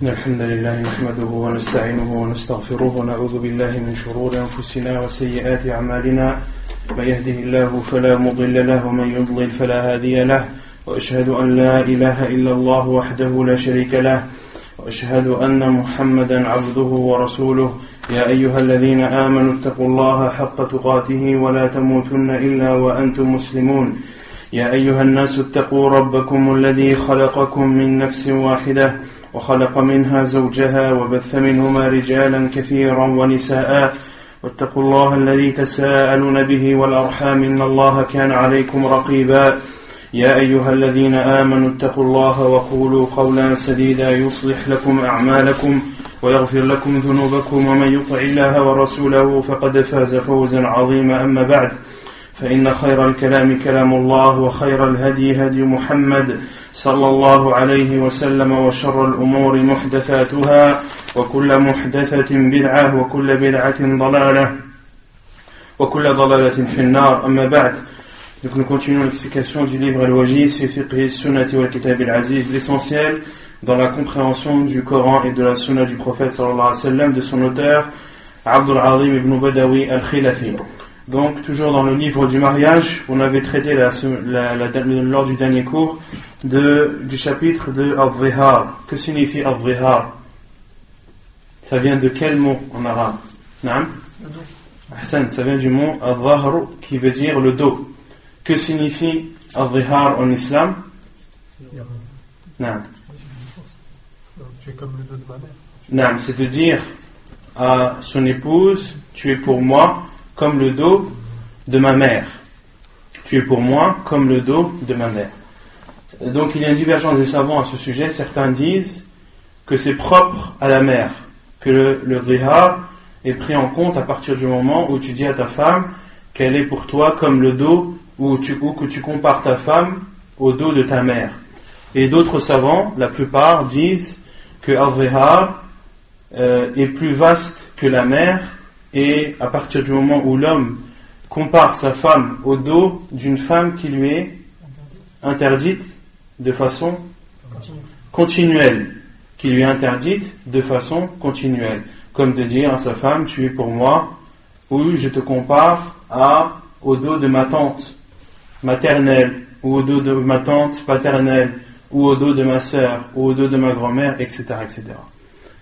إن الحمد لله نحمده ونستعينه ونستغفره ونعوذ بالله من شرور أنفسنا وسيئات أعمالنا من يهده الله فلا مضل له ومن يضلل فلا هادي له وأشهد أن لا إله إلا الله وحده لا شريك له وأشهد أن محمدا عبده ورسوله يا أيها الذين آمنوا اتقوا الله حق تقاته ولا تموتن إلا وأنتم مسلمون يا أيها الناس اتقوا ربكم الذي خلقكم من نفس واحدة وخلق منها زوجها وبث منهما رجالا كثيرا ونساء واتقوا الله الذي تساءلون به والأرحام إن الله كان عليكم رقيبا يا أيها الذين آمنوا اتقوا الله وقولوا قولا سديدا يصلح لكم أعمالكم ويغفر لكم ذنوبكم ومن يطع الله ورسوله فقد فاز فوزا عظيما أما بعد فإن خير الكلام كلام الله وخير الهدي هدي محمد صلى الله عليه وسلم وشر الأمور محدثاتها وكل محدثة بدعة وكل بدعة ضلالة وكل ضلالة في النار أما بعد. Donc nous continuons l'explication du livre Al-Wajiz fi fiqh sunnati wal kitab al-aziz, l'essentiel dans la compréhension du Coran et de la sunna du prophète sallallahu alayhi wa sallam, de son auteur Abdul Azim ibn Badawi al-Khilafi. Donc toujours dans le livre du mariage, on avait traité lors du dernier cours du chapitre de Al-Zihar. Que signifie Al-Zihar? Ça vient de quel mot en arabe? Naam? Ahsan, ça vient du mot Al-Zahru qui veut dire le dos. Que signifie Al-Zihar en islam? Naam. Tu es comme le dos de ma mère. Naam, c'est de dire à son épouse, tu es pour moi comme le dos de ma mère. Tu es pour moi comme le dos de ma mère. Donc il y a une divergence des savants à ce sujet. Certains disent que c'est propre à la mère, que le zihar est pris en compte à partir du moment où tu dis à ta femme qu'elle est pour toi comme le dos, ou que tu compares ta femme au dos de ta mère. Et d'autres savants, la plupart, disent que al-zihar est plus vaste que la mère, et à partir du moment où l'homme compare sa femme au dos d'une femme qui lui est interdite de façon continuelle, comme de dire à sa femme, tu es pour moi, ou je te compare au dos de ma tante maternelle, ou au dos de ma tante paternelle, ou au dos de ma sœur, ou au dos de ma grand-mère, etc., etc.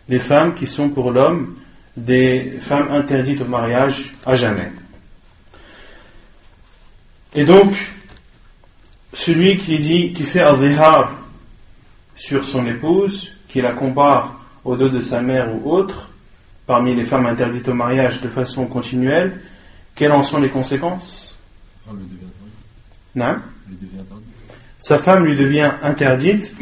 Les femmes qui sont pour l'homme des femmes interdites au mariage à jamais. Et donc, celui qui fait al-zihar sur son épouse, qui la compare au dos de sa mère ou autre, parmi les femmes interdites au mariage de façon continuelle, quelles en sont les conséquences? Non? Sa femme lui devient interdite.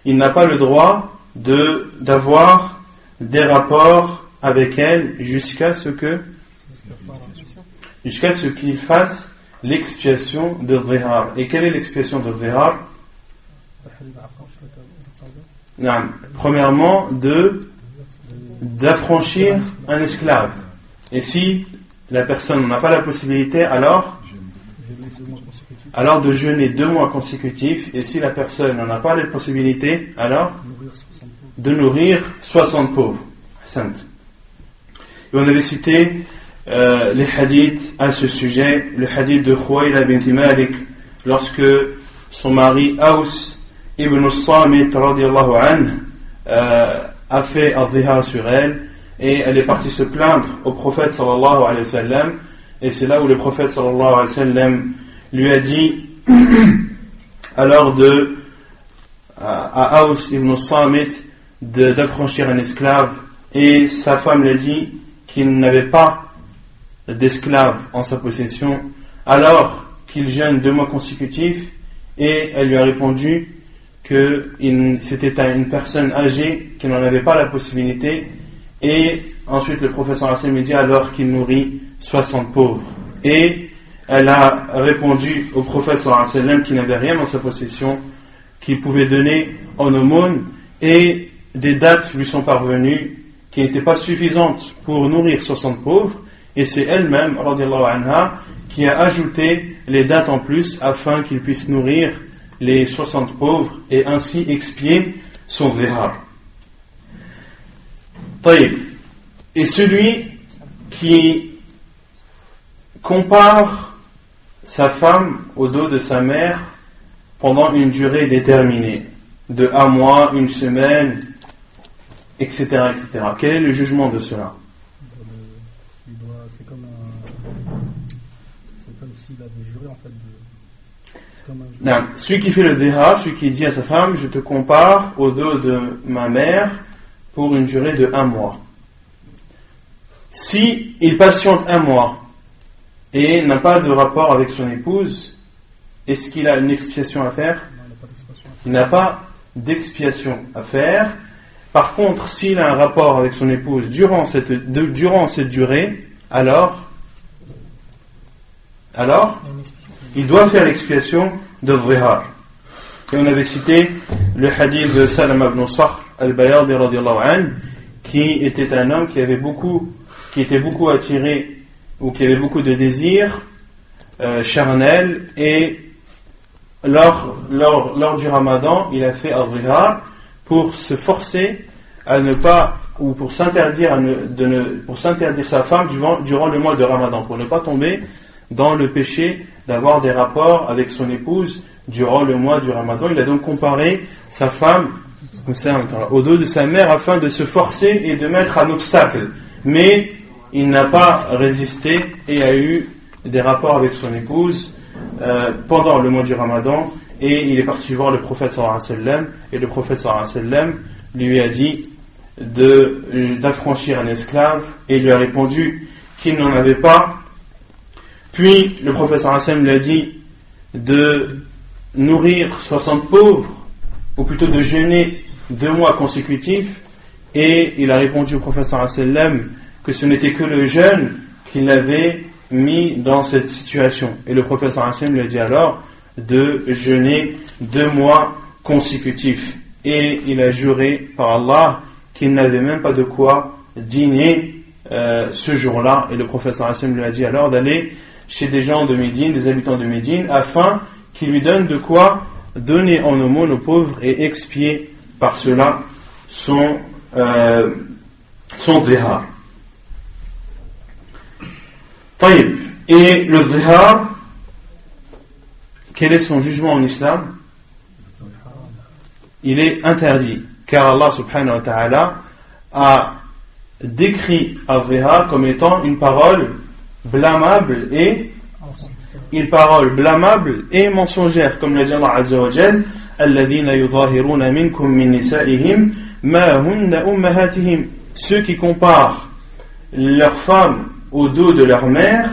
Il n'a pas le droit d'avoir des rapports avec elle jusqu'à ce qu'il fasse l'expiation de zihar. Et quelle est l'expiation de zihar? Premièrement, d'affranchir un esclave. Et si la personne n'a pas la possibilité, alors de jeûner 2 mois consécutifs. Et si la personne n'en a pas la possibilité, alors de nourrir 60 pauvres. Et on avait cité les hadiths à ce sujet. Le hadith de Khuwaila bint Malik, lorsque son mari Aus ibn al-Samit radiyallahu anhu a fait al-zihar sur elle, et elle est partie se plaindre au prophète sallallahu alayhi wa sallam, et c'est là où le prophète sallallahu alayhi wa sallam lui a dit alors à Aus ibn al-Samit d'affranchir un esclave, et sa femme lui a dit qu'il n'avait pas d'esclave en sa possession, alors qu'il jeûne 2 mois consécutifs, et elle lui a répondu que c'était une personne âgée qui n'en avait pas la possibilité, et ensuite le professeur Hassan lui dit alors qu'il nourrit 60 pauvres, et elle a répondu au prophète sallallahu alayhi wa sallam qu'il n'avait rien dans sa possession, qu'il pouvait donner en aumône, et des dates lui sont parvenues qui n'étaient pas suffisantes pour nourrir 60 pauvres, et c'est elle-même, radiyallahu anha, qui a ajouté les dates en plus afin qu'il puisse nourrir les 60 pauvres et ainsi expier son dhihar. Taïb. Et celui qui compare sa femme au dos de sa mère pendant une durée déterminée, de un mois, une semaine, etc., etc. Quel est le jugement de cela? C'est comme s'il avait juré en fait. Non, celui qui fait le dhihar, celui qui dit à sa femme, je te compare au dos de ma mère pour une durée de 1 mois. Si il patiente 1 mois et n'a pas de rapport avec son épouse, est-ce qu'il a une expiation à faire? Il n'a pas d'expiation à faire. Par contre, s'il a un rapport avec son épouse durant cette durée, alors il doit faire l'expiation de dhihar. Et on avait cité le hadith de Salama ibn Sakhr al-Bayadi radiyallahu anhu, qui était un homme qui était beaucoup attiré, ou qui avait beaucoup de désirs charnels, et lors du Ramadan, il a fait al-dhihar pour se forcer à ne pas, ou pour s'interdire sa femme durant le mois de Ramadan, pour ne pas tomber dans le péché d'avoir des rapports avec son épouse durant le mois du Ramadan. Il a donc comparé sa femme au dos de sa mère afin de se forcer et de mettre un obstacle. Mais il n'a pas résisté et a eu des rapports avec son épouse pendant le mois du Ramadan, et il est parti voir le prophète sallallahu alayhi wa sallam, et le prophète sallallahu alayhi wa sallam lui a dit d'affranchir un esclave, et il lui a répondu qu'il n'en avait pas. Puis le prophète sallallahu alayhi wa sallam lui a dit de nourrir 60 pauvres, ou plutôt de jeûner 2 mois consécutifs, et il a répondu au prophète sallallahu alayhi wa sallam que ce n'était que le jeûne qui l'avait mis dans cette situation. Et le prophète sallallahu alayhi wa sallam lui a dit alors de jeûner 2 mois consécutifs. Et il a juré par Allah qu'il n'avait même pas de quoi dîner ce jour-là. Et le prophète sallallahu alayhi wa sallam lui a dit alors d'aller chez des gens de Médine, des habitants de Médine, afin qu'ils lui donnent de quoi donner en aumône aux pauvres et expier par cela son dhihar. Taïb. Et le dhihar, quel est son jugement en islam? Il est interdit, car Allah subhanahu wa ta'ala a décrit al-dhihar comme étant une parole blâmable et mensongère, comme l'a dit Allah azza wa jal, alladhina yudhahiruna minkum min nisa'ihim ma hunna ummahatihim, ceux qui comparent leurs femmes au dos de leur mère,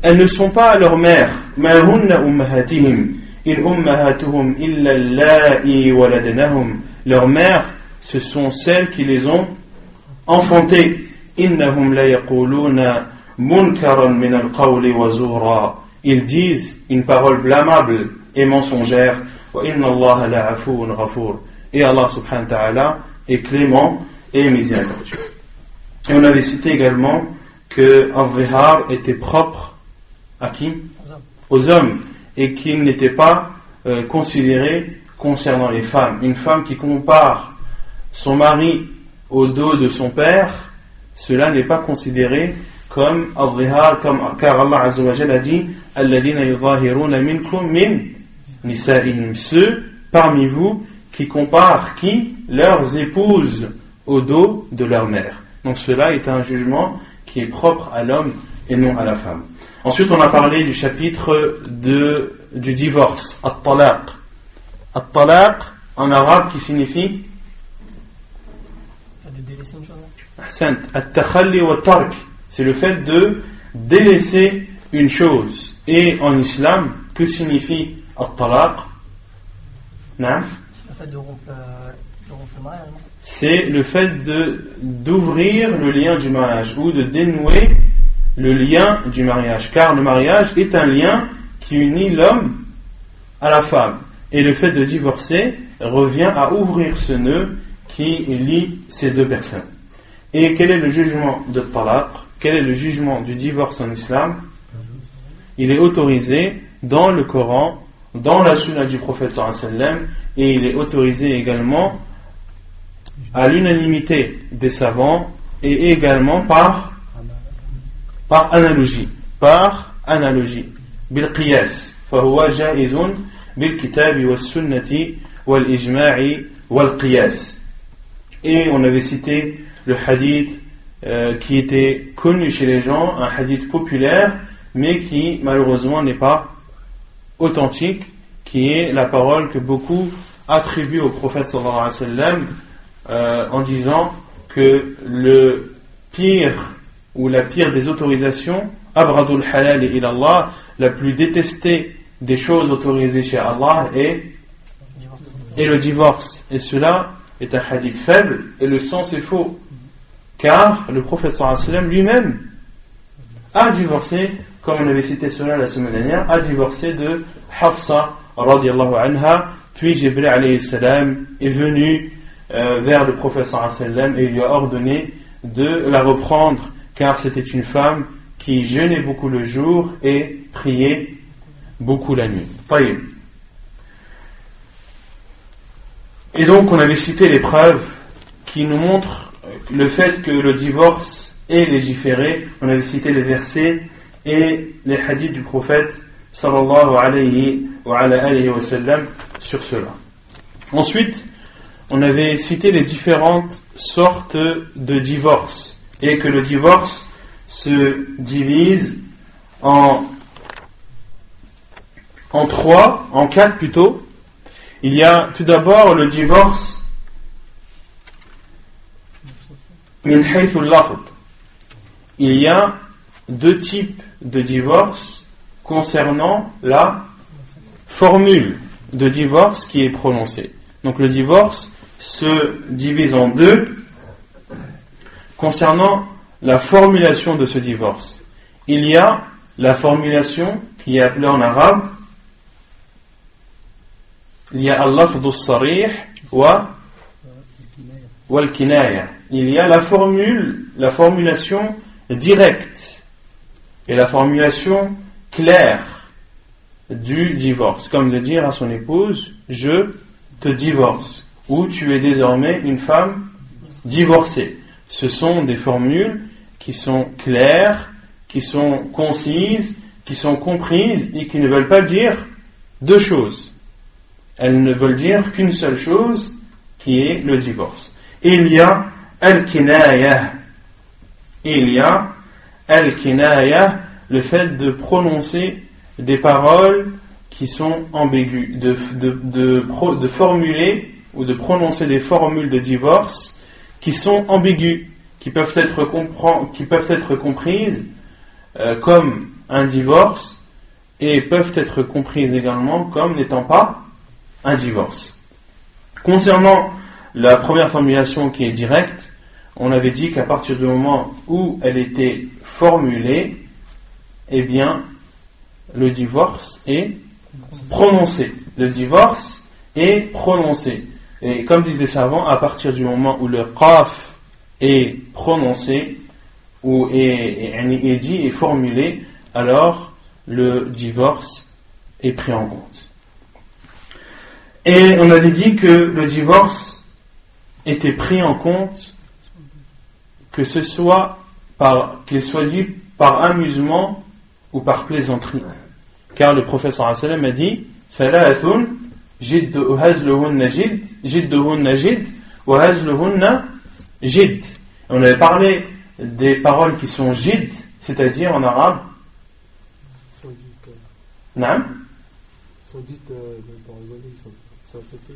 elles ne sont pas leur mère. Ma hunna ummahatihim in ummahatuhum illa allai waladnahum, leurs mères ce sont celles qui les ont enfantées. Innahum la yaquluna munkaran min al-qawli wa zura, ils disent une parole blâmable et mensongère. Wa inna Allah la afuun ghafur, et Allah subhanahu wa ta'ala est clément et miséricordieux. Et on avait cité également que al-dhihar était propre à qui? Aux hommes, et qu'il n'était pas considéré concernant les femmes. Une femme qui compare son mari au dos de son père, cela n'est pas considéré comme al-dhihar, car Allah azza wa jalla a dit alladhina yudhahiruna minkum min nisa'ihim, ceux parmi vous qui comparent leurs épouses au dos de leur mère. Donc cela est un jugement qui est propre à l'homme et non à la femme. Ensuite, on a parlé du chapitre du divorce, at-talaq. At-talaq, en arabe, qui signifie at-takhalli wa tark, c'est le fait de délaisser une chose. Et en islam, que signifie at-talaq? Le fait de rompre le mariage. C'est le fait d'ouvrir le lien du mariage, ou de dénouer le lien du mariage, car le mariage est un lien qui unit l'homme à la femme, et le fait de divorcer revient à ouvrir ce nœud qui lie ces deux personnes. Et quel est le jugement de talaq? Quel est le jugement du divorce en islam? Il est autorisé dans le Coran, dans la sunna du prophète sallallahu alayhi wa sallam, et il est autorisé également à l'unanimité des savants et également par analogie. Bil qiyas. فهو جائز بالكتاب والسنة والإجماع والقياس. Et on avait cité le hadith qui était connu chez les gens, un hadith populaire, mais qui malheureusement n'est pas authentique, qui est la parole que beaucoup attribuent au prophète sallallahu alayhi wa sallam en disant que le pire ou la pire des autorisations, abradul halal ila Allah, la plus détestée des choses autorisées chez Allah est le divorce. Et cela est un hadith faible et le sens est faux, car le prophète sallallahu alayhi wa sallam lui-même a divorcé, comme on avait cité cela la semaine dernière, a divorcé de Hafsa radiyallahu anha, puis Jibril alayhi salam est venu vers le prophète sallallahu alayhi wa sallam et lui a ordonné de la reprendre, car c'était une femme qui jeûnait beaucoup le jour et priait beaucoup la nuit. Taïb. Et donc on avait cité les preuves qui nous montrent le fait que le divorce est légiféré. On avait cité les versets et les hadiths du prophète sallallahu alayhi wa sallam sur cela. Ensuite, on avait cité les différentes sortes de divorce et que le divorce se divise en quatre plutôt. Il y a tout d'abord le divorce min haythu al-lafz. Il y a deux types de divorce concernant la formule de divorce qui est prononcée. Donc le divorce se divise en deux concernant la formulation de ce divorce. Il y a la formulation qui est appelée en arabe, il y a al-lafdhu as-sarih wa al-kinaya. Il y a la formulation directe et la formulation claire du divorce, comme de dire à son épouse je te divorce ou tu es désormais une femme divorcée. Ce sont des formules qui sont claires, qui sont concises, qui sont comprises et qui ne veulent pas dire deux choses. Elles ne veulent dire qu'une seule chose, qui est le divorce. Et il y a al-kinaya. Le fait de prononcer des paroles qui sont ambiguës, de formuler ou de prononcer des formules de divorce qui sont ambiguës, qui peuvent être comprises comme un divorce et peuvent être comprises également comme n'étant pas un divorce. Concernant la première formulation qui est directe, on avait dit qu'à partir du moment où elle était formulée, eh bien, le divorce est prononcé. Le divorce est prononcé. Et comme disent les savants, à partir du moment où le qaf est prononcé, ou est dit, est formulé, alors le divorce est pris en compte. Et on avait dit que le divorce était pris en compte, que ce soit qu'il soit dit par amusement ou par plaisanterie. Car le prophète sallallahu alayhi wa sallam a dit Thalathun hazluhunna jid wa hazluhunna jid. On avait parlé des paroles qui sont jid, c'est-à-dire en arabe Naam.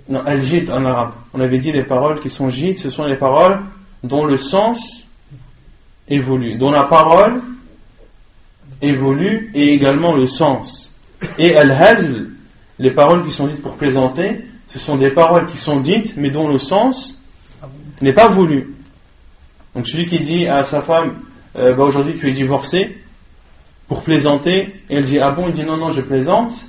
Non, al-jid en arabe. On avait dit les paroles qui sont jid, ce sont les paroles dont le sens évolue, dont la parole évolue et également le sens. Et al-hazl, les paroles qui sont dites pour plaisanter, ce sont des paroles qui sont dites mais dont le sens n'est pas voulu. Donc celui qui dit à sa femme aujourd'hui tu es divorcé, pour plaisanter, et elle dit ah bon, il dit non je plaisante.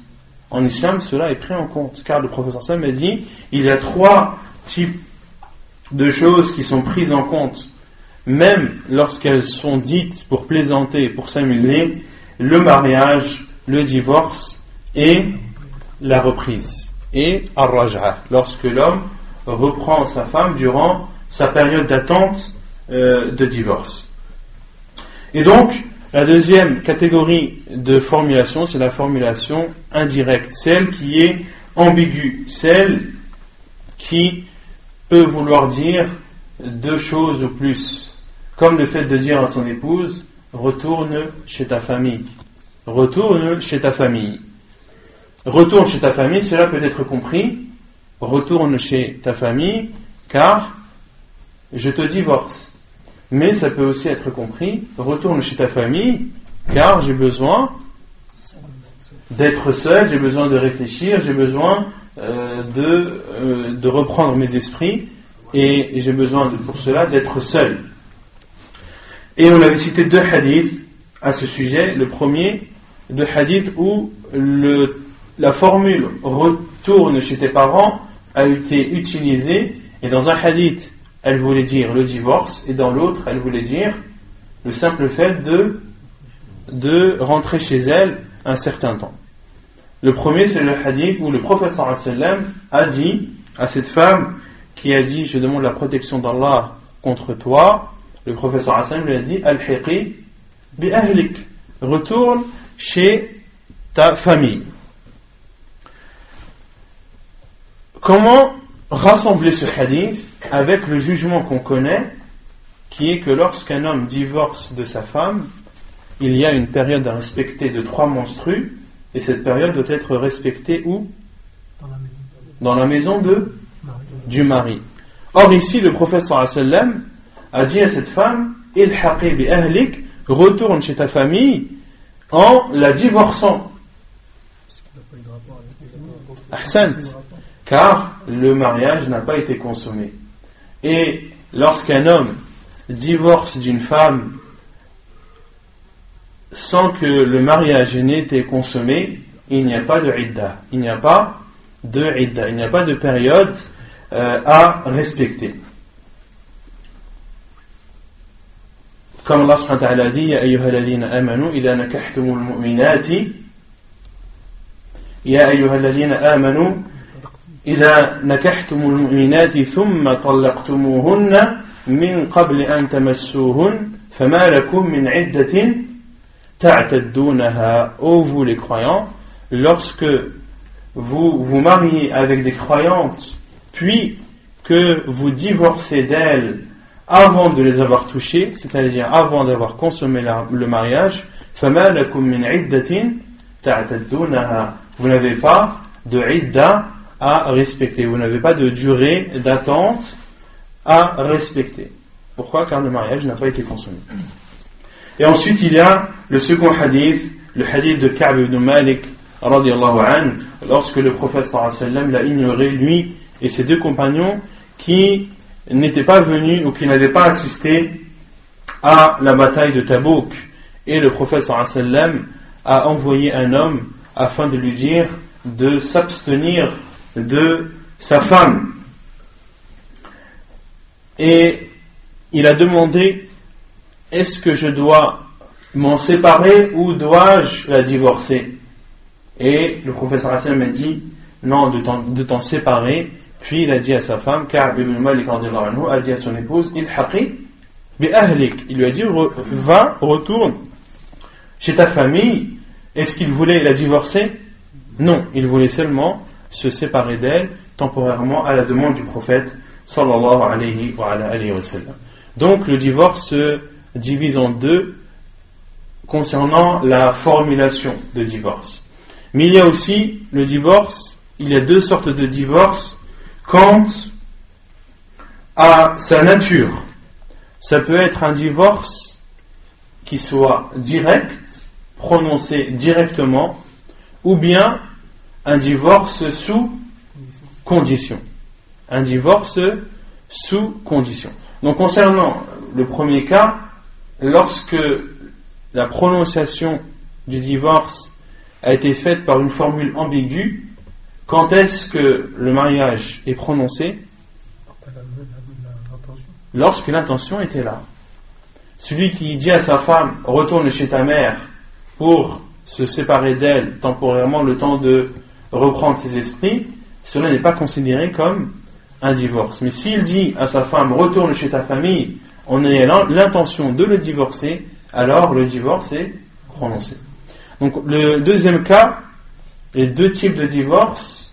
En islam cela est pris en compte, car le professeur Sam a dit il y a trois types de choses qui sont prises en compte même lorsqu'elles sont dites pour plaisanter, pour s'amuser: le mariage, le divorce et la reprise. et ar-raj'a, lorsque l'homme reprend sa femme durant sa période d'attente de divorce. Et donc, la deuxième catégorie de formulation, c'est la formulation indirecte, celle qui est ambiguë, celle qui peut vouloir dire deux choses ou plus, comme le fait de dire à son épouse « retourne chez ta famille ». Retourne chez ta famille. Retourne chez ta famille, cela peut être compris. Retourne chez ta famille, car je te divorce. Mais ça peut aussi être compris. Retourne chez ta famille, car j'ai besoin d'être seul, j'ai besoin de réfléchir, j'ai besoin de reprendre mes esprits, et j'ai besoin pour cela d'être seul. Et on avait cité deux hadiths à ce sujet. Le premier, deux hadiths où la formule « retourne chez tes parents » a été utilisée, et dans un hadith elle voulait dire le divorce, et dans l'autre elle voulait dire le simple fait de rentrer chez elle un certain temps. Le premier, c'est le hadith où le prophète sallallahu alayhi wa sallam a dit à cette femme qui a dit « je demande la protection d'Allah contre toi », le prophète sallallahu alayhi wa sallam lui a dit « al-hiqi bi ahlik » retourne chez ta famille. Comment rassembler ce hadith avec le jugement qu'on connaît, qui est que lorsqu'un homme divorce de sa femme, il y a une période à respecter de 3 menstrues, et cette période doit être respectée où ? Dans la maison du mari. Or ici, le prophète sallallahu alayhi wa sallam a dit à cette femme « ilhaqi bi ahlik » retourne chez ta famille en la divorçant. Ahsant. Car le mariage n'a pas été consommé. Et lorsqu'un homme divorce d'une femme sans que le mariage n'ait été consommé, il n'y a pas de idda. Il n'y a pas de période à respecter. Comme Allah subhanahu wa ta'ala dit, Ya ayyuhalladhina amanu, idha nakahtumul mu'minati, Ya ayyuhalladhina amanu, إذا نكحتم المؤمنات ثم طلقتموهن من قبل أن تمسوهن فما لكم من عدة تعتدونها. Ô vous les croyants, lorsque vous vous mariez avec des croyantes, puis que vous divorcez d'elles avant de les avoir touchées, c'est-à-dire avant d'avoir consommé le mariage, فما لكم من عدة تعتدونها. Vous n'avez pas de idda à respecter. Vous n'avez pas de durée d'attente à respecter. Pourquoi ? Car le mariage n'a pas été consommé. Et ensuite, il y a le second hadith, le hadith de Ka'b ibn Malik, radiyallahu anhu, lorsque le prophète sallallahu alayhi wa sallam l'a ignoré, lui et ses 2 compagnons, qui n'étaient pas venus ou qui n'avaient pas assisté à la bataille de Tabouk. Et le prophète sallallahu alayhi wa sallam a envoyé un homme afin de lui dire de s'abstenir de sa femme. Et il a demandé, est-ce que je dois m'en séparer ou dois-je la divorcer? Et le prophète sallallahu alayhi wa sallam a dit non, de t'en séparer. Puis il a dit à sa femme, Ka'b ibn Malik a dit à son épouse, ilhaqi bi ahlik. Il lui a dit, va, retourne chez ta famille. Est-ce qu'il voulait la divorcer? Non, il voulait seulement se séparer d'elle temporairement à la demande du prophète sallallahu alayhi wa sallam. Donc le divorce se divise en 2 concernant la formulation de divorce. Mais il y a aussi le divorce, il y a 2 sortes de divorce quant à sa nature. Ça peut être un divorce qui soit direct, prononcé directement, ou bien un divorce sous condition. Un divorce sous condition. Donc concernant le premier cas, lorsque la prononciation du divorce a été faite par une formule ambiguë, quand est-ce que le mariage est prononcé? Lorsque l'intention était là. Celui qui dit à sa femme « retourne chez ta mère » pour se séparer d'elle temporairement le temps de reprendre ses esprits, cela n'est pas considéré comme un divorce. Mais s'il dit à sa femme retourne chez ta famille en ayant l'intention de le divorcer, alors le divorce est prononcé. Donc le deuxième cas, les deux types de divorce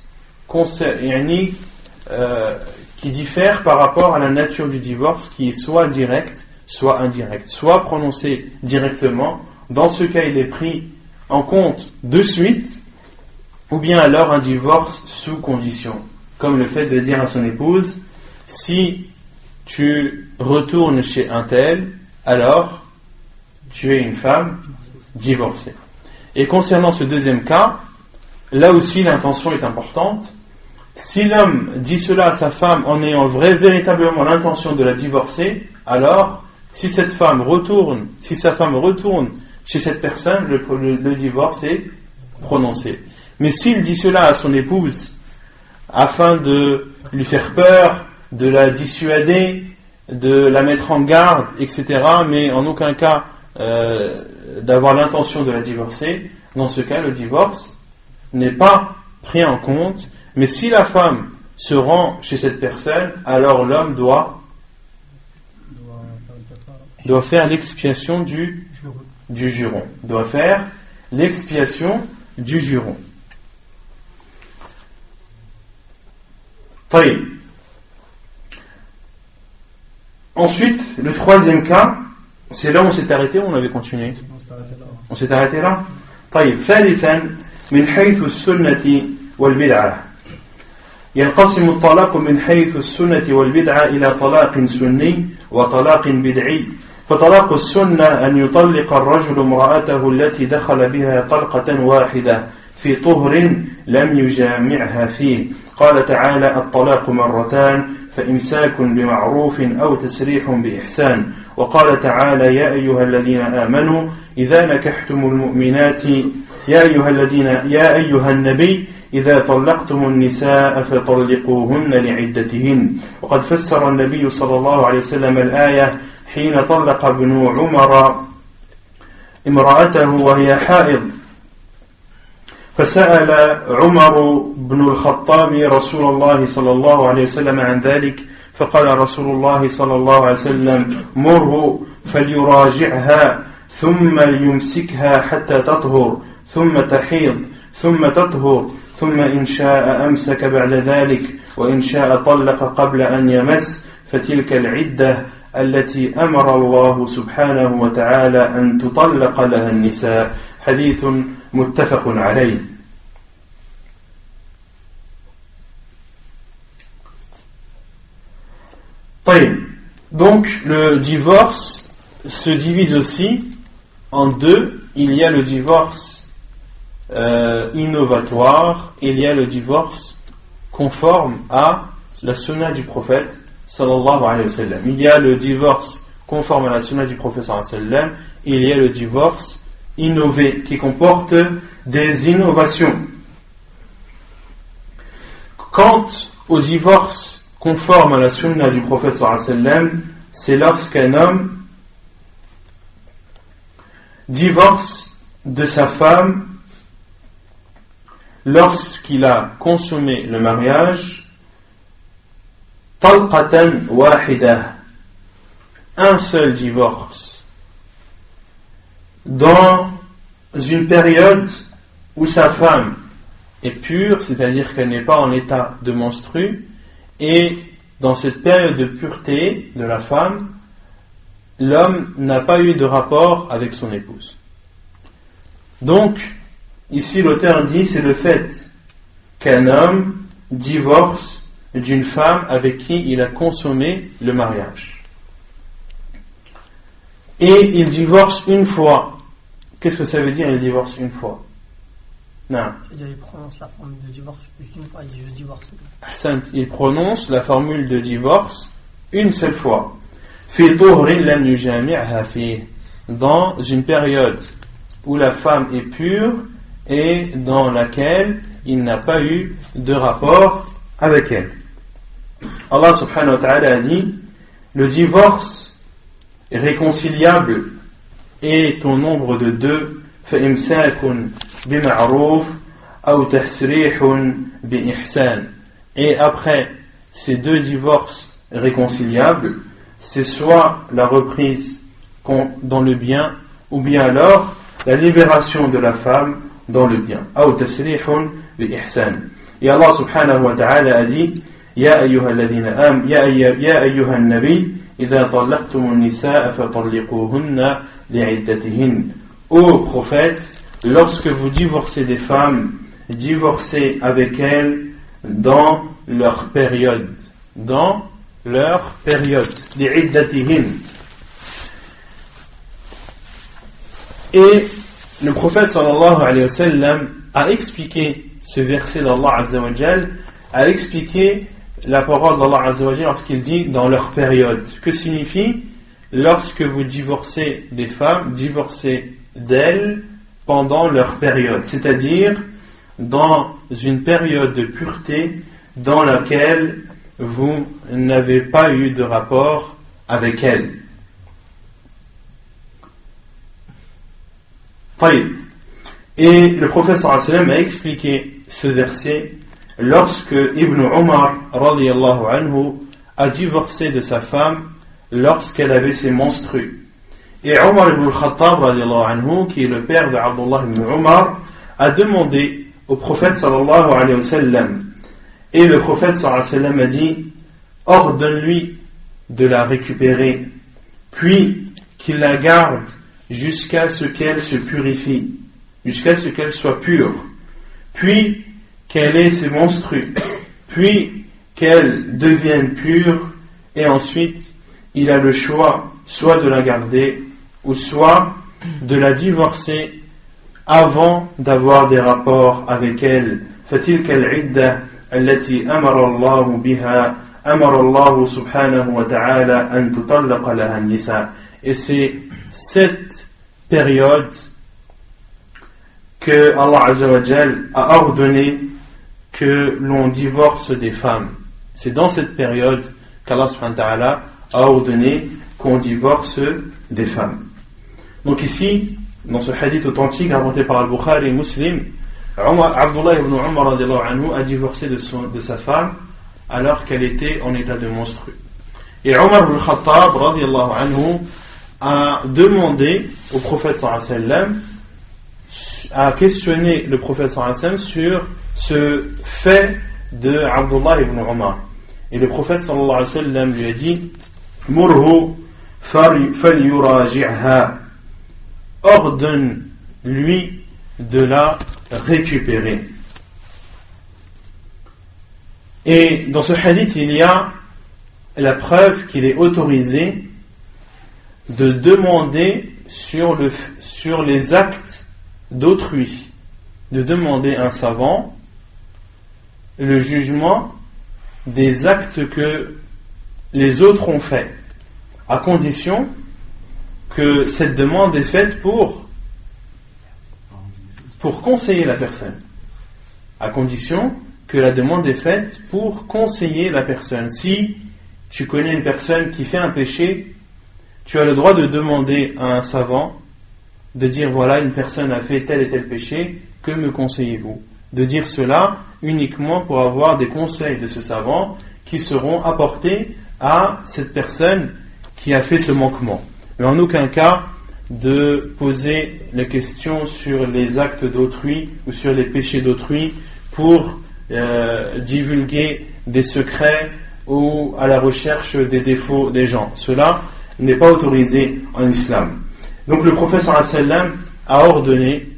qui diffèrent par rapport à la nature du divorce, qui est soit direct, soit indirect, soit prononcé directement. Dans ce cas, il est pris en compte de suite, ou bien alors un divorce sous condition, comme le fait de dire à son épouse, si tu retournes chez un tel, alors tu es une femme divorcée. Et concernant ce deuxième cas, là aussi l'intention est importante. Si l'homme dit cela à sa femme en ayant véritablement l'intention de la divorcer, alors si sa femme retourne chez cette personne, le divorce est prononcé. Mais s'il dit cela à son épouse afin de lui faire peur, de la dissuader, de la mettre en garde, etc., mais en aucun cas d'avoir l'intention de la divorcer, dans ce cas, le divorce n'est pas pris en compte. Mais si la femme se rend chez cette personne, alors l'homme doit faire l'expiation du juron. Doit faire l'expiation du juron. Ensuite, le troisième cas, c'est là où on s'est arrêté ou on avait continué? On s'est arrêté là. ثالثا من حيث السنة والبدعة ينقسم الطلاق من حيث السنة والبدعة إلى طلاق سني وطلاق بدعي. فطلاق السنة أن يطلق الرجل امرأته التي دخل بها طلقة واحدة في طهر لم يجامعها فيه. قال تعالى الطلاق مرتان فإمساك بمعروف أو تسريح بإحسان. وقال تعالى يا أيها الذين آمنوا إذا نكحتم المؤمنات يا أيها النبي إذا طلقتم النساء فطلقوهن لعدتهن. وقد فسر النبي صلى الله عليه وسلم الآية حين طلق ابن عمر امرأته وهي حائض، فسأل عمر بن الخطاب رسول الله صلى الله عليه وسلم عن ذلك، فقال رسول الله صلى الله عليه وسلم مره فليراجعها ثم ليمسكها حتى تطهر ثم تحيض ثم تطهر ثم إن شاء أمسك بعد ذلك وإن شاء طلق قبل أن يمس فتلك العدة التي أمر الله سبحانه وتعالى أن تطلق لها النساء. حديث متفق عليه. Donc le divorce se divise aussi en deux. Il y a le divorce innovatoire, il y a le divorce conforme à la sunna du prophète sallallahu alayhi wa sallam. Il y a le divorce conforme à la sunna du prophète sallallahu alayhi wa sallam, il y a le divorce innové qui comporte des innovations. Quant au divorce conforme à la sunna du prophète sallallahu alayhi wa sallam, c'est lorsqu'un homme divorce de sa femme lorsqu'il a consommé le mariage, talqatan wahida, un seul divorce, dans une période où sa femme est pure, c'est-à-dire qu'elle n'est pas en état de menstru, et dans cette période de pureté de la femme, l'homme n'a pas eu de rapport avec son épouse. Donc, ici l'auteur dit, c'est le fait qu'un homme divorce d'une femme avec qui il a consommé le mariage. Et il divorce une fois. Qu'est-ce que ça veut dire, il divorce une fois? Non. C'est-à-dire, il prononce la formule de divorce juste une fois, il dit je divorce. Il prononce la formule de divorce une seule fois. في طهر لم يجامعها فيه, dans une période où la femme est pure et dans laquelle il n'a pas eu de rapport avec elle. Allah subhanahu wa ta'ala a dit, le divorce réconciliable est au nombre de deux, فإمساك بمعروف أو تسريح بإحسان. et après ces 2 divorces réconciliables, c'est soit la reprise dans le bien, ou bien alors la libération de la femme dans le bien. Aw tasrihun bi ihsan. Et Allah subhanahu wa ta'ala a dit: Ya ayyuhalladhina ya ayyuhan nabi idha talaqtumun nisaa fatalliquhunna li'iddatihin. Ô prophète, lorsque vous divorcez des femmes, divorcez avec elles dans leur période. Dans leur période. Li'iddatihin. Et le prophète sallallahu alayhi wa sallam a expliqué ce verset d'Allah azza wa jal, a expliqué la parole d'Allah azza wa jal lorsqu'il dit dans leur période. Que signifie lorsque vous divorcez des femmes, divorcez d'elles pendant leur période, c'est-à-dire dans une période de pureté dans laquelle vous n'avez pas eu de rapport avec elles. Et le prophète sallallahu alayhi wa sallam a expliqué ce verset lorsque Ibn Umar radiyallahu anhu a divorcé de sa femme lorsqu'elle avait ses menstrues. Et Umar ibn al-Khattab radiyallahu anhu, qui est le père de Abdullah ibn Umar, a demandé au prophète sallallahu alayhi wa sallam, et le prophète sallallahu alayhi wa sallam a dit: ordonne-lui de la récupérer, puis qu'il la garde jusqu'à ce qu'elle se purifie, jusqu'à ce qu'elle soit pure, puis qu'elle ait ses menstrues, puis qu'elle devienne pure, et ensuite il a le choix soit de la garder ou soit de la divorcer avant d'avoir des rapports avec elle. فَتِلْكَ الْعِدَّةِ الَّتِي أَمَرَ اللَّهُ بِهَا أَمَرَ اللَّهُ سُبْحَانَهُ وَتَعَالَى أَن تُطَلَّقَ لَهَا النِّسَاءُ. Et c'est cette période que Allah Azza wa Jal a ordonné que l'on divorce des femmes. C'est dans cette période qu'Allah subhanahu wa ta'ala a ordonné qu'on divorce des femmes. Donc ici, dans ce hadith authentique rapporté par Al-Bukhari et Muslim, Abdullah ibn Umar radiallahu anhu a divorcé de sa femme alors qu'elle était en état de menstrue. Et Umar ibn Khattab radiallahu anhu a demandé au prophète sallallahu alayhi wa sallam, a questionné le prophète sallallahu alayhi wa sallam sur ce fait de Abdullah ibn Umar. Et le prophète sallallahu alayhi wa sallam lui a dit: Murhu falyuraji'ha, ordonne-lui de la récupérer. Et dans ce hadith, il y a la preuve qu'il est autorisé de demander sur les actes d'autrui, de demander à un savant le jugement des actes que les autres ont faits, à condition que cette demande est faite pour conseiller la personne, à condition que la demande est faite pour conseiller la personne. Si tu connais une personne qui fait un péché, tu as le droit de demander à un savant, de dire: voilà, une personne a fait tel et tel péché, que me conseillez-vous? De dire cela uniquement pour avoir des conseils de ce savant qui seront apportés à cette personne qui a fait ce manquement. Mais en aucun cas de poser les questions sur les actes d'autrui ou sur les péchés d'autrui pour divulguer des secrets ou à la recherche des défauts des gens. Cela n'est pas autorisé en islam. Donc le prophète sallallahu alayhi wa sallam a ordonné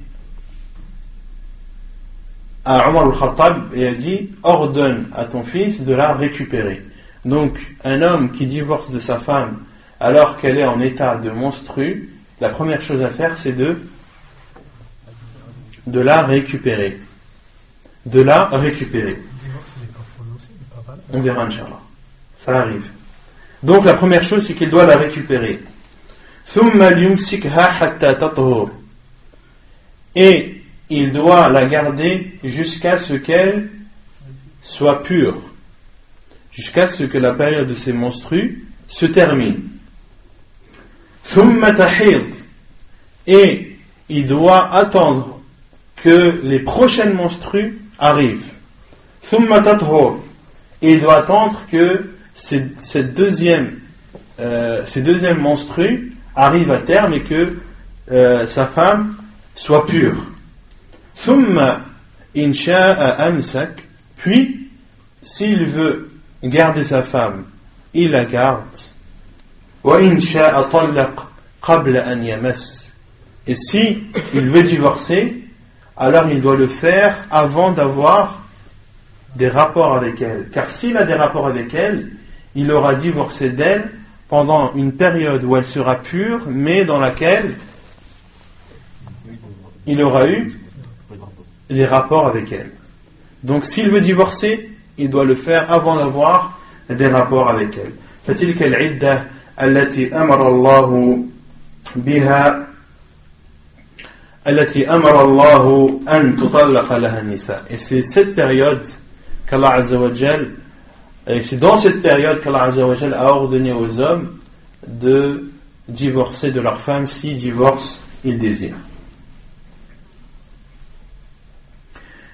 à Umar al-Khattab et a dit: ordonne à ton fils de la récupérer. Donc un homme qui divorce de sa femme alors qu'elle est en état de menstrue, la première chose à faire, c'est de la récupérer. De la récupérer. On verra, Inch'Allah. Ça arrive. Donc la première chose, c'est qu'il doit la récupérer. Et il doit la garder jusqu'à ce qu'elle soit pure, jusqu'à ce que la période de ses menstrues se termine. Et il doit attendre que les prochaines menstrues arrivent. et il doit attendre que ces deuxièmes menstrues arrivent à terme et que sa femme soit pure. ثم إن شاء أمسك, puis s'il veut garder sa femme, il la garde. وإن شاء طلق قبل أن يمس, et si il veut divorcer, alors il doit le faire avant d'avoir des rapports avec elle. Car s'il a des rapports avec elle, il aura divorcé d'elle pendant une période où elle sera pure, mais dans laquelle il aura eu des rapports avec elle. Donc s'il veut divorcer, il doit le faire avant d'avoir des rapports avec elle. فَتِلْكَ الْعِدَّةِ الَّتِي أَمَرَ اللَّهُ بِهَا التي أمر الله أن تطلق لها النساء. Et c'est cette période qu'Allah Azza wa Jal, et c'est dans cette période qu'Allah Azza wa Jal a ordonné aux hommes de divorcer de leurs femmes si divorce ils désirent.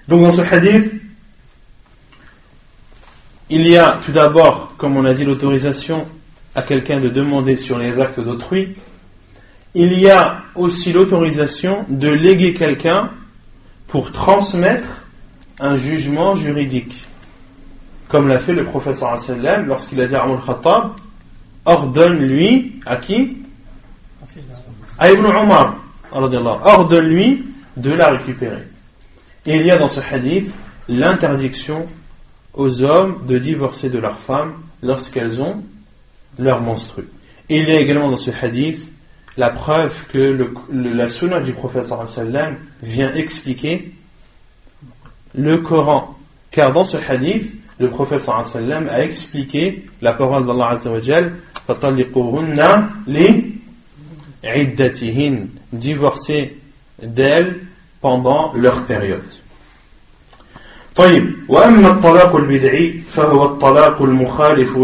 Donc dans ce hadith, il y a tout d'abord, comme on a dit, l'autorisation à quelqu'un de demander sur les actes d'autrui. Il y a aussi l'autorisation de léguer quelqu'un pour transmettre un jugement juridique, comme l'a fait le prophète sallallahu alayhi wa sallam lorsqu'il a dit à Umar al-Khattab, ordonne-lui à qui? À Ibn Umar, ordonne-lui de la récupérer. Et il y a dans ce hadith l'interdiction aux hommes de divorcer de leurs femmes lorsqu'elles ont leur menstru. Et il y a également dans ce hadith la preuve que la sunna du prophète sallallahu alayhi wa sallam vient expliquer le Coran. Car dans ce hadith, le prophète sallallahu alayhi wa sallam a expliqué la parole d'Allah azza wa jal, فَطَلِّقُوهُنَّ لِعِدَّتِهِنَّ, divorcer d'elles pendant leur période. طيب وأما الطلاق البدعي فهو الطلاق المخالف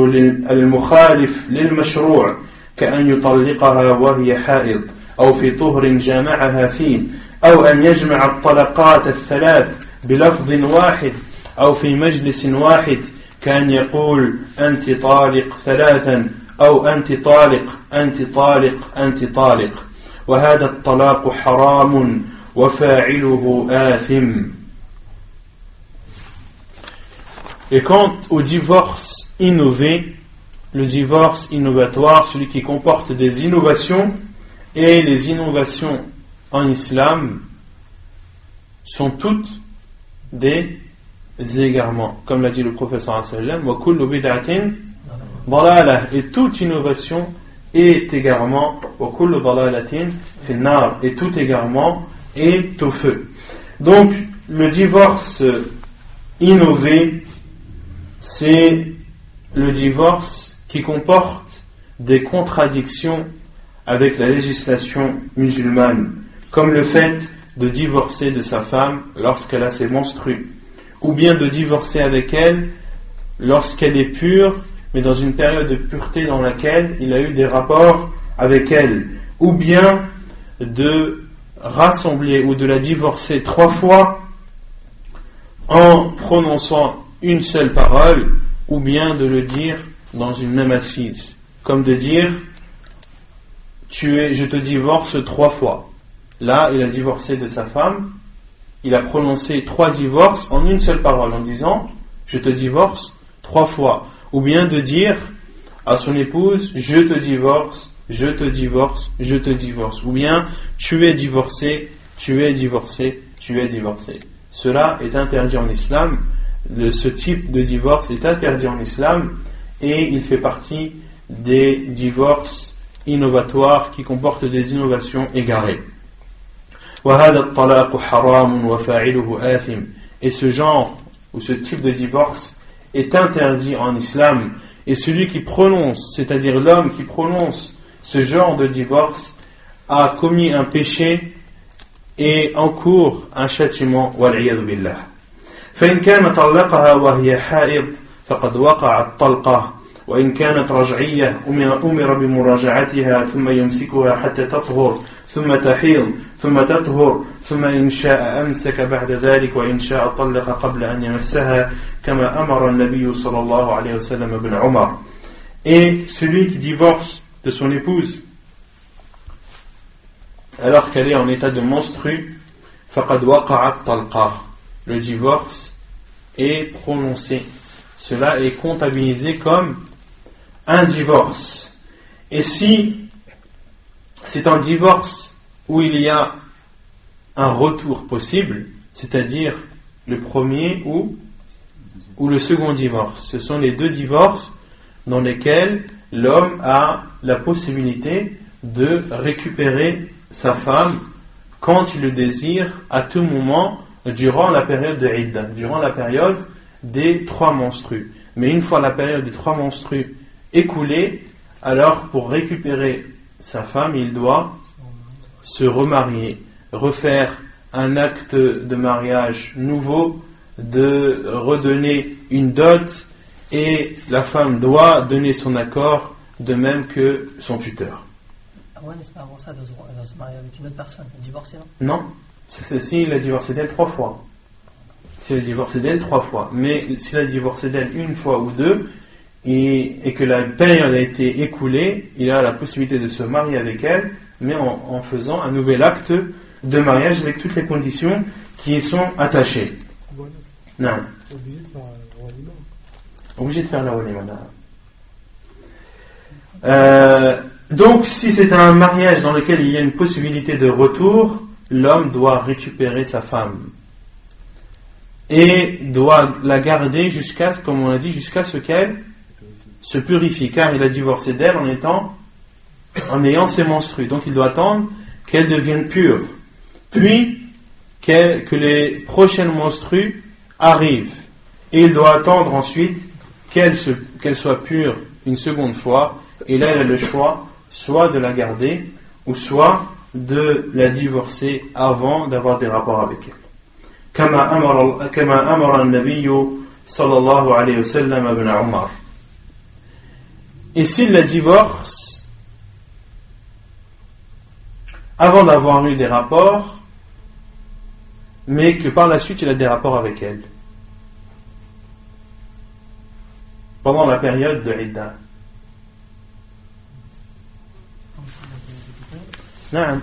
للمشروع كأن يطلقها وهي حائض أو في طهر جامعها فيه أو أن يجمع الطلقات الثلاث بلفظ واحد أو في مجلس واحد كأن يقول أنت طالق ثلاثا أو أنت طالق أنت طالق أنت طالق وهذا الطلاق حرام وفاعله آثم. Et quant au divorce innové, le divorce innovatoire, celui qui comporte des innovations, et les innovations en islam sont toutes des égarements. Comme l'a dit le prophète sallallahu alayhi wa sallam, wa kullu bid'atin dalalah, et toute innovation est égarement, wa kullu dalalatin fin nar, et tout égarement est au feu. Donc le divorce innové, c'est le divorce qui comporte des contradictions avec la législation musulmane, comme le fait de divorcer de sa femme lorsqu'elle a ses menstrues, ou bien de divorcer avec elle lorsqu'elle est pure, mais dans une période de pureté dans laquelle il a eu des rapports avec elle, ou bien de rassembler ou de la divorcer 3 fois en prononçant une seule parole, ou bien de le dire dans une même assise, comme de dire je te divorce 3 fois. Là, il a divorcé de sa femme, il a prononcé 3 divorces en une seule parole, en disant je te divorce 3 fois, ou bien de dire à son épouse je te divorce, je te divorce, je te divorce, ou bien tu es divorcé, tu es divorcé, tu es divorcé. Cela est interdit en islam. Ce type de divorce est interdit en islam et il fait partie des divorces innovatoires qui comportent des innovations égarées. Et ce genre ou ce type de divorce est interdit en islam, et celui qui prononce, c'est-à-dire l'homme qui prononce ce genre de divorce, a commis un péché et encourt un châtiment, wal-'iyadhu billah. فإن كان طلقها وهي حائض فقد وقع الطلقة، وإن كانت رجعية أمر بمراجعتها ثم يمسكها حتى تطهر ثم تحيض ثم تطهر ثم إن شاء أمسك بعد ذلك وإن شاء طلق قبل أن يمسها كما أمر النبي صلى الله عليه وسلم ابن عمر. Et celui qui divorce de son épouse alors qu'elle est en état de menstru, فقد وقع الطلقة, le divorce est prononcé. Cela est comptabilisé comme un divorce. Et si c'est un divorce où il y a un retour possible, c'est-à-dire le premier ou le second divorce, ce sont les deux divorces dans lesquels l'homme a la possibilité de récupérer sa femme quand il le désire, à tout moment, durant la période de Idda, durant la période des 3 menstrues. Mais une fois la période des 3 menstrues écoulée, alors pour récupérer sa femme, il doit se remarier, refaire un acte de mariage nouveau, de redonner une dot, et la femme doit donner son accord, de même que son tuteur. Ah ouais, n'est-ce pas avant ça, de se marier avec une autre personne, divorcer, non? Non, c'est s'il a divorcé d'elle 3 fois. S'il a divorcé d'elle 3 fois. Mais s'il a divorcé d'elle une fois ou 2, et que la période a été écoulée, il a la possibilité de se marier avec elle, mais en faisant un nouvel acte de mariage avec toutes les conditions qui y sont attachées. Non. Obligé de faire la walima. Donc, si c'est un mariage dans lequel il y a une possibilité de retour, l'homme doit récupérer sa femme et doit la garder jusqu'à, comme on a dit, jusqu'à ce qu'elle se purifie, car il a divorcé d'elle en ayant ses menstrues. Donc, il doit attendre qu'elle devienne pure, puis que les prochaines menstrues arrivent, et il doit attendre ensuite qu'elle soit pure une seconde fois, et là, il a le choix soit de la garder, ou soit de la divorcer avant d'avoir des rapports avec elle. كما أمر النبي صلى الله عليه وسلم ابن عمر. Et s'il la divorce avant d'avoir eu des rapports, mais que par la suite il a des rapports avec elle pendant la période de Idda. Non,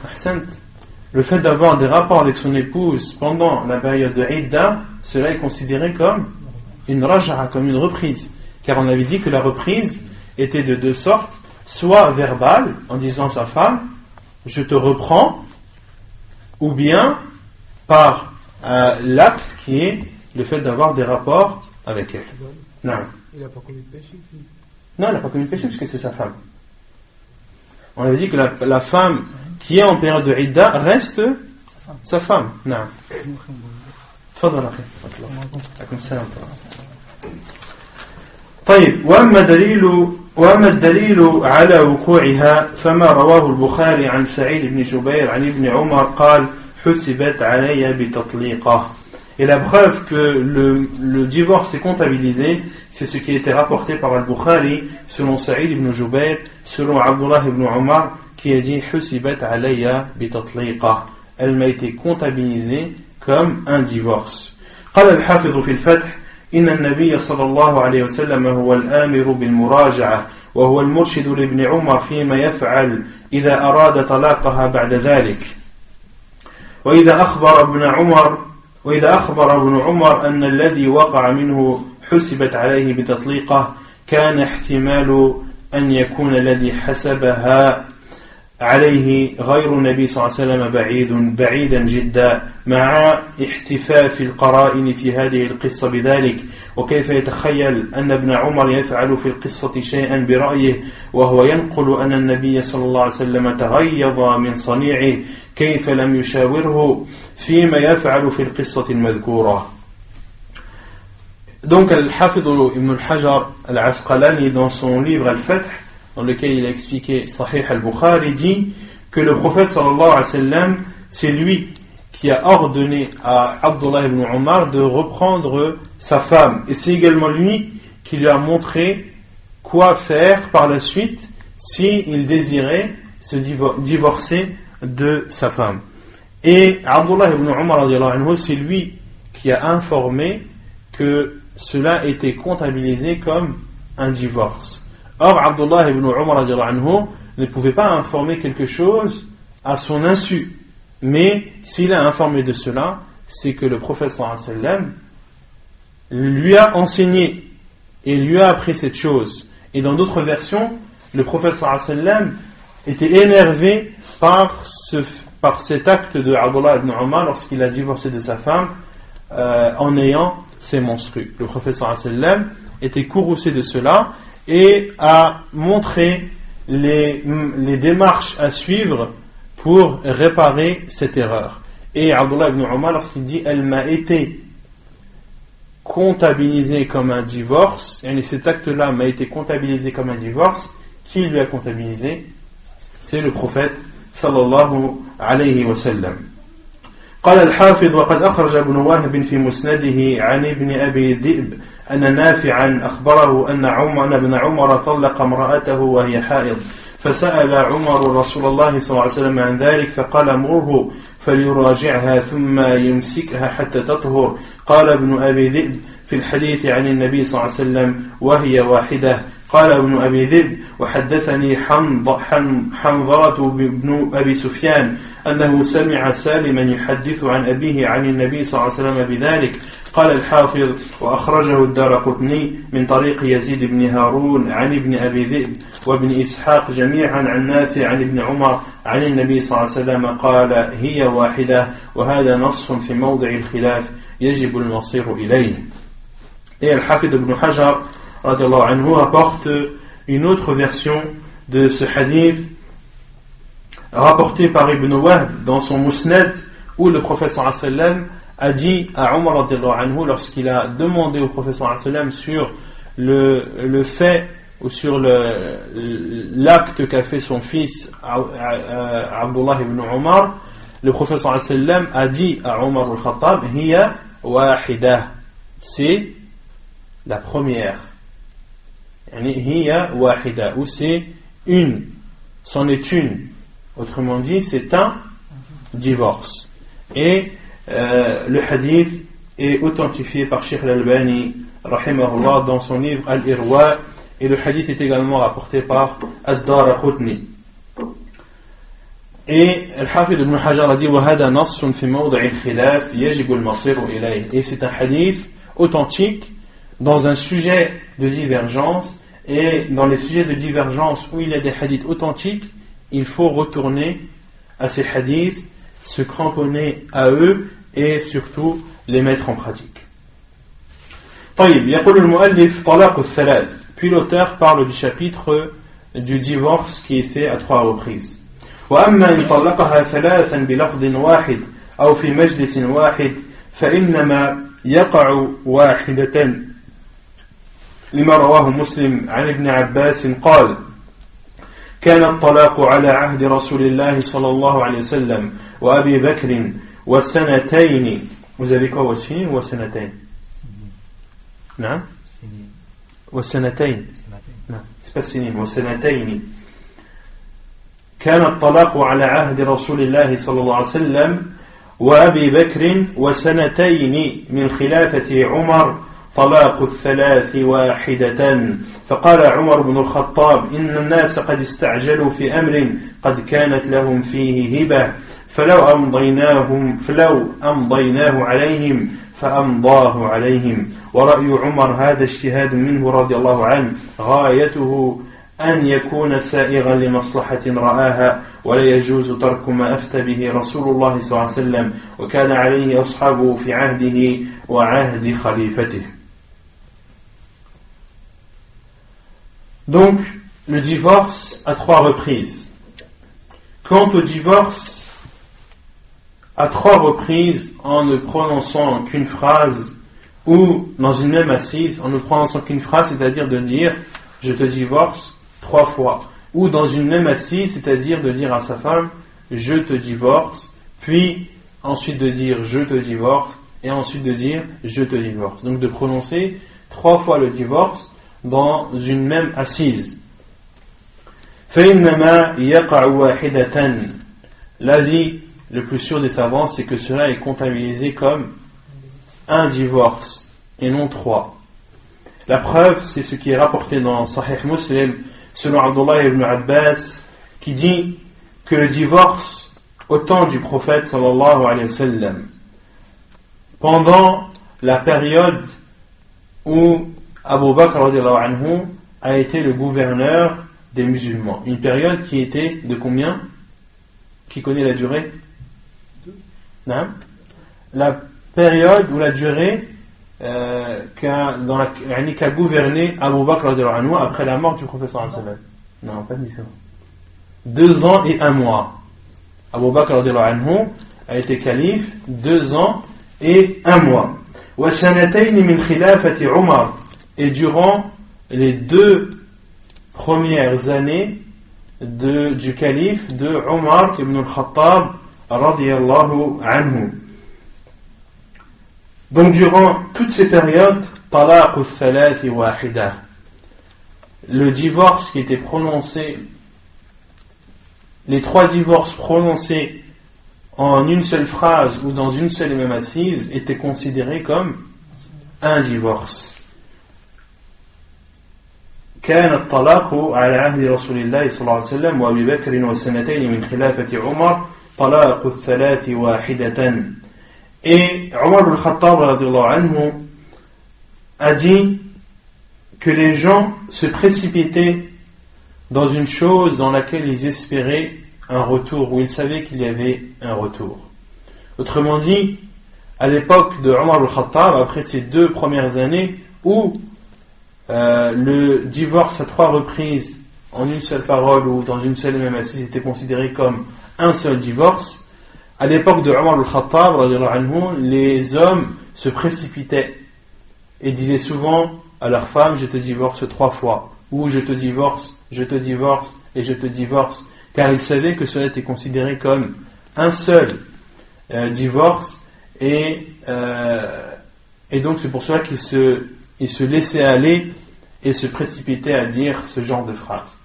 le fait d'avoir des rapports avec son épouse pendant la période de Idda, cela est considéré comme une raja'a, comme une reprise, car on avait dit que la reprise était de 2 sortes, soit verbale, en disant à sa femme je te reprends, ou bien par l'acte qui est le fait d'avoir des rapports avec elle. Non. Il n'a pas commis de péché ici. Non, il n'a pas commis de péché puisque c'est sa femme. On avait dit que la femme qui est en période de Idda reste sa femme. Non. تفضل أخي. عليكم السلام. طيب وأما الدليل على وقوعها فما رواه البخاري عن سعيد بن جبير عن ابن عمر قال حسبت علي بتطليقه. Et la preuve que le divorce est comptabilisé, c'est ce qui a été rapporté par Al-Bukhari, selon Saïd ibn Jubayr, selon Abdullah ibn Umar, qui a dit Husibat alayya bitatliqa. Elle m'a été comptabilisée comme un divorce. قال الحافظ في الفتح إن النبي صلى الله عليه وسلم هو الآمر بالمراجعة وهو المرشد لابن عمر فيما يفعل إذا أراد طلاقها بعد ذلك. وإذا أخبر ابن عمر أن الذي وقع منه حسبت عليه بتطليقه كان احتمال أن يكون الذي حسبها عليه غير النبي صلى الله عليه وسلم بعيدا جدا مع احتفاف القرائن في هذه القصة بذلك. وكيف يتخيل أن ابن عمر يفعل في القصة شيئا برأيه وهو ينقل أن النبي صلى الله عليه وسلم تغيظ من صنيعه كيف لم يشاوره فيما يفعل في القصة المذكورة. Donc Al-Hafidh Ibn al-Hajar al-Asqalani, dans son livre Al-Fath, dans lequel il a expliqué Sahih al-Bukhari, dit que le prophète sallallahu alayhi wa sallam, c'est lui qui a ordonné à Abdullah ibn Umar de reprendre sa femme, et c'est également lui qui lui a montré quoi faire par la suite s'il désirait se divorcer de sa femme. Et Abdullah ibn Umar, c'est lui qui a informé que cela était comptabilisé comme un divorce. Or, Abdullah ibn Umar anhu ne pouvait pas informer quelque chose à son insu. Mais s'il a informé de cela, c'est que le prophète sallallahu alayhi wa sallam lui a enseigné et lui a appris cette chose. Et dans d'autres versions, le prophète sallallahu alayhi wa sallam était énervé par cet acte de Abdullah ibn Umar lorsqu'il a divorcé de sa femme en ayant ses menstrues. Le prophète sallallahu alayhi wa sallam était courroucé de cela et a montré les démarches à suivre pour réparer cette erreur. Et Abdullah ibn Umar, lorsqu'il dit « Elle m'a été comptabilisé comme un divorce », et cet acte-là m'a été comptabilisé comme un divorce, qui lui a comptabilisé? C'est le prophète sallallahu alayhi wa sallam. قال الحافظ وقد أخرج ابن وهب في مسنده عن ابن أبي ذئب أن نافعا أخبره أن ابن عمر طلق امرأته وهي حائض فسأل عمر رسول الله صلى الله عليه وسلم عن ذلك فقال مره فليراجعها ثم يمسكها حتى تطهر. قال ابن أبي ذئب في الحديث عن النبي صلى الله عليه وسلم وهي واحدة. قال ابن أبي ذئب وحدثني حنظلة بن أبي سفيان أنه سمع سالما يحدث عن أبيه عن النبي صلى الله عليه وسلم بذلك. قال الحافظ وأخرجه الدارقطني من طريق يزيد بن هارون عن ابن أبي ذئب وابن إسحاق جميعا عن نافع عن ابن عمر عن النبي صلى الله عليه وسلم قال هي واحدة وهذا نص في موضع الخلاف يجب المصير إليه. Et Al-Hafid ibn Hajar radiallahu anhu apporte une autre version de ce hadith rapporté par Ibn Wahb dans son Musnad où le prophète sallallahu alayhi wa sallam a dit à Umar radiallahu anhu lorsqu'il a demandé au prophète sallallahu alayhi wa sallam sur le fait ou sur l'acte qu'a fait son fils Abdullah ibn Umar, le prophète sallallahu alayhi wa sallam a dit à Umar al-Khattab hiya wahida, c'est la première, hiya wahida, ou c'est une, c'en est une, autrement dit c'est un divorce. Et le hadith est authentifié par Sheikh Al-Albani rahimahullah dans son livre Al-Irwa, et le hadith est également rapporté par Ad-Daraqutni. Et Al-Hafid ibn Hajar a dit وَهَذَا نَصٌّ فِي مَوْضِعِ الْخِلَافِ يَجِبُ الْمَصِيرُ إِلَيْهِ. Et c'est un hadith authentique dans un sujet de divergence, et dans les sujets de divergence où il y a des hadiths authentiques, il faut retourner à ces hadiths, se cramponner à eux et surtout les mettre en pratique. طيب يقول المؤلف طلاق الثلاث. Puis l'auteur parle du chapitre du divorce qui est fait à 3 reprises. وأما إن طلقها ثلاثا بلفظ واحد أو في مجلس واحد فإنما يقع واحدة لما رواه مسلم عن ابن عباس قال كان الطلاق على عهد رسول الله صلى الله عليه وسلم وأبي بكر وسنتين. Vous avez quoi, وسنين ou وسنتين؟ نعم وسنتين. نعم c'est pas سنين وسنتين. كان الطلاق على عهد رسول الله صلى الله عليه وسلم وأبي بكر وسنتين من خلافة عمر طلاق الثلاث واحدة. فقال عمر بن الخطاب إن الناس قد استعجلوا في أمر قد كانت لهم فيه هبة فلو أمضيناه عليهم فأمضاه عليهم. ورأي عمر هذا اجتهاد منه رضي الله عنه غايته أن يكون سائغا لمصلحة رآها ولا يجوز ترك ما أفتى به رسول الله صلى الله عليه وسلم وكان عليه أصحابه في عهده وعهد خليفته. Donc, le divorce à 3 reprises. Quant au divorce à 3 reprises en ne prononçant qu'une phrase ou dans une même assise en ne prononçant qu'une phrase, c'est-à-dire de dire je te divorce 3 fois, ou dans une même assise, c'est-à-dire de dire à sa femme je te divorce, puis ensuite de dire je te divorce et ensuite de dire je te divorce. Donc de prononcer 3 fois le divorce dans une même assise. فإنما يقع واحدة. L'avis le plus sûr des savants, c'est que cela est comptabilisé comme un divorce et non 3. La preuve, c'est ce qui est rapporté dans Sahih Muslim, selon Abdullah ibn Abbas, qui dit que le divorce au temps du prophète sallallahu alayhi wa sallam, pendant la période où Abu Bakr radiallahu anhu a été le gouverneur des musulmans, une période qui était de combien? Qui connaît la durée? Non? La période ou la durée qu'a gouverné Abu Bakr radiallahu anhu après la mort du prophète sallallahu alayhi wa sallam. Non, pas dit ça. 2 ans et 1 mois. Abu Bakr radiallahu anhu a été calife 2 ans et 1 mois. Et durant les 2 premières années du calife de Omar ibn al-Khattab radiyallahu anhu. Donc durant toutes ces périodes, talaq al-thalath wahida, le divorce qui était prononcé, les 3 divorces prononcés en une seule phrase ou dans une seule et même assise étaient considérés comme un divorce. كان الطلاق على عهد رسول الله صلى الله عليه وسلم وأبي بكر والسنتين من خلافة عمر طلاق الثلاث واحدة. Et Omar ibn al-Khattab radiyallahu anhu a dit que les gens se précipitaient dans une chose dans laquelle ils espéraient un retour, où ils savaient qu'il y avait un retour. Autrement dit, à l'époque de Omar ibn al-Khattab, après ces 2 premières années où le divorce à 3 reprises en une seule parole ou dans une seule et même assise était considéré comme un seul divorce, à l'époque de Omar al-Khattab, les hommes se précipitaient et disaient souvent à leur femme: je te divorce 3 fois, ou je te divorce et je te divorce, car ils savaient que cela était considéré comme un seul divorce, et donc c'est pour cela qu'ils se laissaient aller et se précipitaient à dire ce genre de phrase.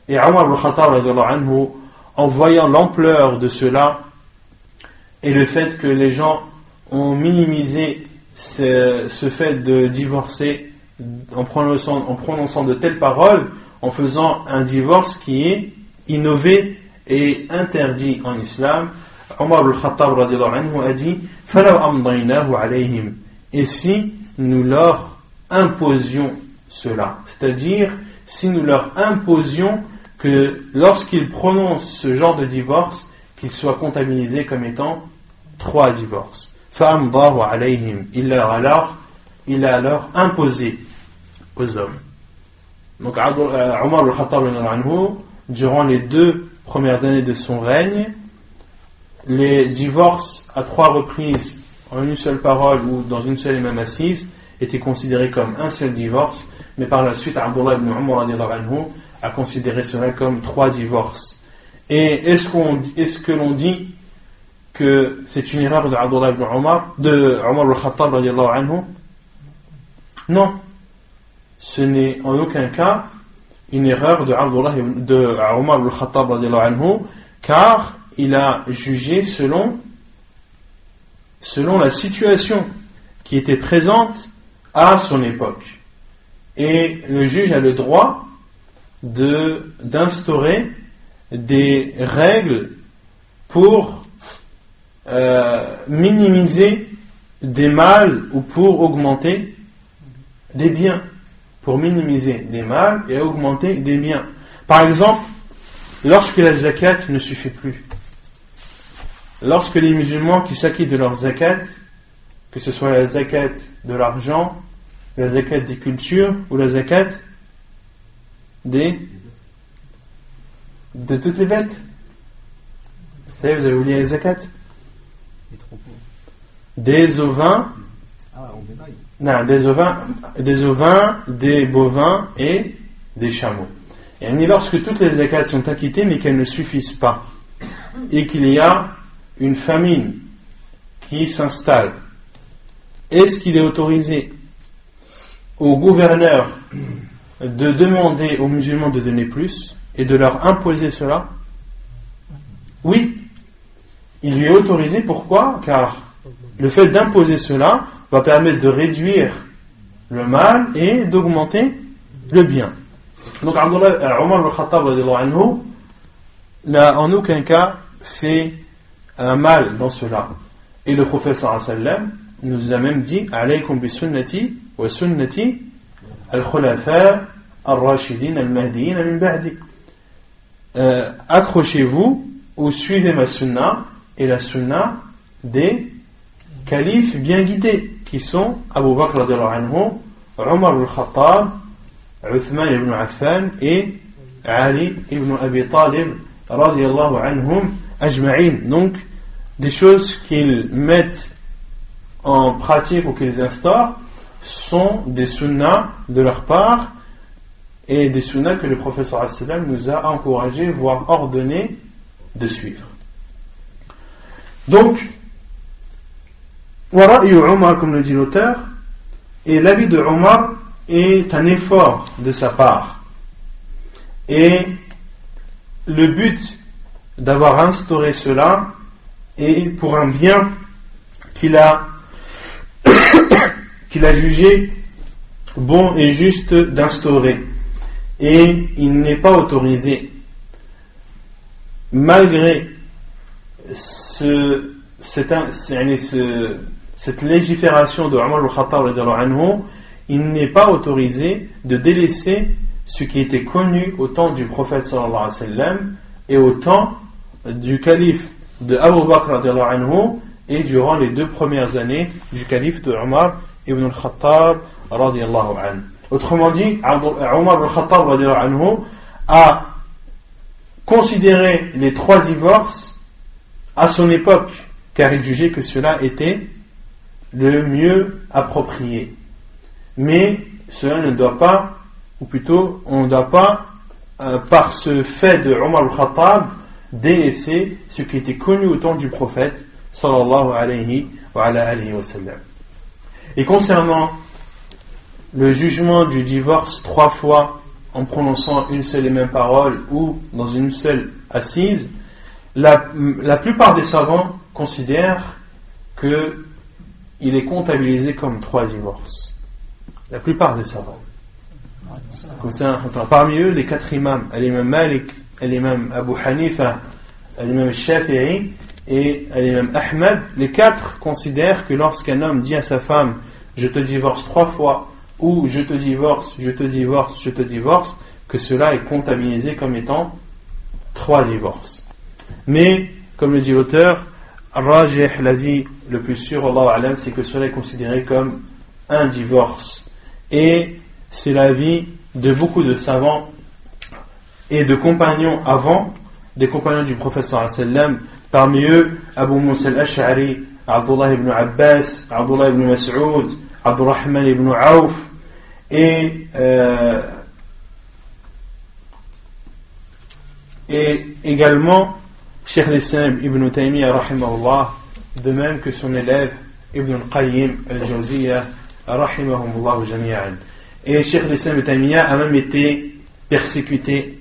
Et Omar al-Khattab, en voyant l'ampleur de cela et le fait que les gens ont minimisé ce fait de divorcer en prononçant de telles paroles, en faisant un divorce qui est innové et interdit en islam, Omar al-Khattab a dit: فَلَوْ أَمْضَيْنَاهُ عَلَيْهِمْ. Et si nous leur imposions cela, c'est-à-dire si nous leur imposions que lorsqu'ils prononcent ce genre de divorce, qu'ils soient comptabilisés comme étant 3 divorces. فَأَمْضَاهُ عَلَيْهِمْ. Il a alors imposé aux hommes. Donc Omar al-Khattab durant les 2 premières années de son règne, les divorces à 3 reprises en une seule parole ou dans une seule et même assise étaient considérés comme un seul divorce, mais par la suite Abdullah ibn Umar a considéré cela comme 3 divorces. Et est-ce que l'on dit que c'est une erreur de Abdullah ibn Umar, de Omar al-Khattab radiallahu anhu? Non, ce n'est en aucun cas une erreur de Omar al-Khattab radiallahu anhu, car il a jugé selon la situation qui était présente à son époque. Et le juge a le droit d'instaurer des règles pour minimiser des mal ou pour augmenter des biens. Pour minimiser des mal et augmenter des biens. Par exemple, lorsque la zakat ne suffit plus, lorsque les musulmans qui s'acquittent de leur zakat, que ce soit la zakat de l'argent, la zakat des cultures ou la zakat de toutes les bêtes. Vous savez, vous avez oublié les zakat? Des ovins, des ovins, des bovins et des chameaux. Et lorsque toutes les zakats sont acquittées mais qu'elles ne suffisent pas, et qu'il y a une famine qui s'installe, est-ce qu'il est autorisé au gouverneur de demander aux musulmans de donner plus et de leur imposer cela? Oui, il lui est autorisé. Pourquoi? Car le fait d'imposer cela va permettre de réduire le mal et d'augmenter le bien. Donc Omar al-Khattab n'a en aucun cas fait un mal dans cela. Et le prophète sallallahu alayhi wa sallam nous a même dit alaykum bi sunnati wa sunnati al-khulafa al-rashidin al-mahdiyyin min ba'di. Accrochez-vous ou suivez ma sunna et la sunna des califes bien guidés qui sont Abu Bakr radiyallahu anhu, Omar al-Khattab, Uthman ibn Affan et Ali ibn Abi Talib radiyallahu anhum ajma'in. Donc des choses qu'ils mettent en pratique ou qu'ils instaurent sont des sunnas de leur part et des sunnas que le prophète sallallahu alayhi wa sallam nous a encouragé, voire ordonné de suivre. Donc wa ra'yu Omar, comme le dit l'auteur, et l'avis de Omar est un effort de sa part. Et le but d'avoir instauré cela est pour un bien qu'il a jugé bon et juste d'instaurer. Et il n'est pas autorisé, malgré cette légifération de Omar al-Khattab, il n'est pas autorisé de délaisser ce qui était connu au temps du prophète sallallahu alayhi wa sallam et au temps du calife de Abu Bakr radiyallahu anhu et durant les 2 premières années du calife de Omar ibn al-Khattab radiyallahu anhu. Autrement dit, Omar al-Khattab radiyallahu anhu a considéré les 3 divorces à son époque, car il jugeait que cela était le mieux approprié. Mais cela ne doit pas, ou plutôt on ne doit pas, par ce fait de Omar al-Khattab, délaisser ce qui était connu au temps du prophète sallallahu alayhi wa sallam. Et concernant le jugement du divorce 3 fois en prononçant une seule et même parole ou dans une seule assise, la plupart des savants considèrent que il est comptabilisé comme 3 divorces. La plupart des savants. Comme ça, parmi eux, les 4 imams, l'imam Malik, l'imam Abu Hanifa, l'imam Shafi'i et l'imam Ahmad, les 4 considèrent que lorsqu'un homme dit à sa femme « je te divorce 3 fois » ou « je te divorce, je te divorce, je te divorce », que cela est comptabilisé comme étant 3 divorces. Mais, comme le dit l'auteur, Rajih, l'avis le plus sûr, Allahu a'lam, c'est que cela est considéré comme un divorce. Et c'est l'avis de beaucoup de savants et de compagnons avant, des compagnons du prophète sallallahu alayhi wa sallam, parmi eux Abu Musa al-Ash'ari, Abdullah ibn Abbas, Abdullah ibn Mas'ud, Abdurrahman ibn Auf et également Cheikh al-Islam ibn Taymiyyah rahimahullah, de même que son élève Ibn al-Qayyim al-Jawziyya rahimahumullah jami'an. Et Cheikh al-Islam ibn Taymiyyah a même été persécuté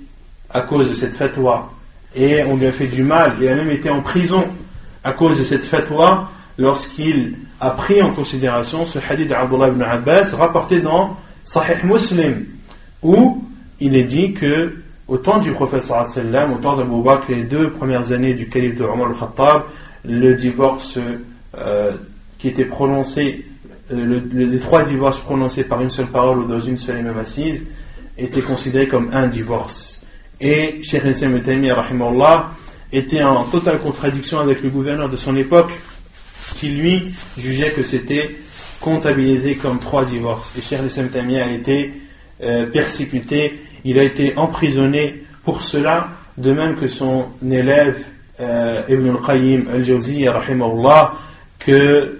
à cause de cette fatwa et on lui a fait du mal, il a même été en prison à cause de cette fatwa lorsqu'il a pris en considération ce hadith d'Abdullah ibn Abbas rapporté dans Sahih Muslim où il est dit que au temps du prophète sallallahu alayhi wa sallam, au temps d'Abu Bakr, les 2 premières années du calife de Omar al-Khattab, le divorce qui était prononcé, les 3 divorces prononcés par une seule parole ou dans une seule et même assise étaient considérés comme un divorce. Et Cheikh al-Islam ibn Taymiyyah rahimahullah était en totale contradiction avec le gouverneur de son époque qui lui jugeait que c'était comptabilisé comme 3 divorces. Et Cheikh al-Islam ibn Taymiyyah a été persécuté, il a été emprisonné pour cela, de même que son élève Ibn al-Qayyim al-Jawziyya rahimahullah, que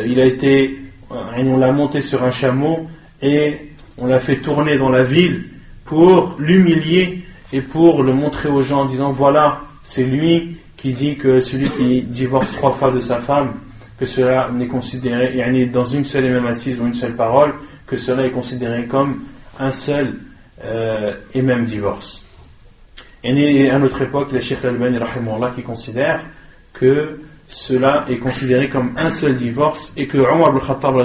il a été, on l'a monté sur un chameau et on l'a fait tourner dans la ville pour l'humilier et pour le montrer aux gens en disant voilà, c'est lui qui dit que celui qui divorce 3 fois de sa femme, que cela n'est considéré dans une seule et même assise ou une seule parole, que cela est considéré comme un seul et même divorce. Et à notre époque, le Cheikh al-Albani rahimahullah qui considère que cela est considéré comme un seul divorce et que Omar al-Khattab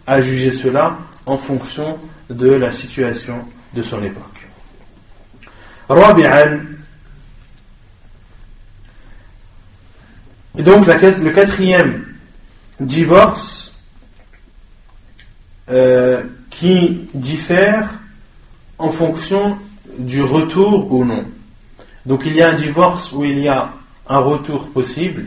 a jugé cela en fonction de la situation de son époque. Rabi'an. Et donc le quatrième divorce qui diffère en fonction du retour ou non. Donc il y a un divorce où il y a un retour possible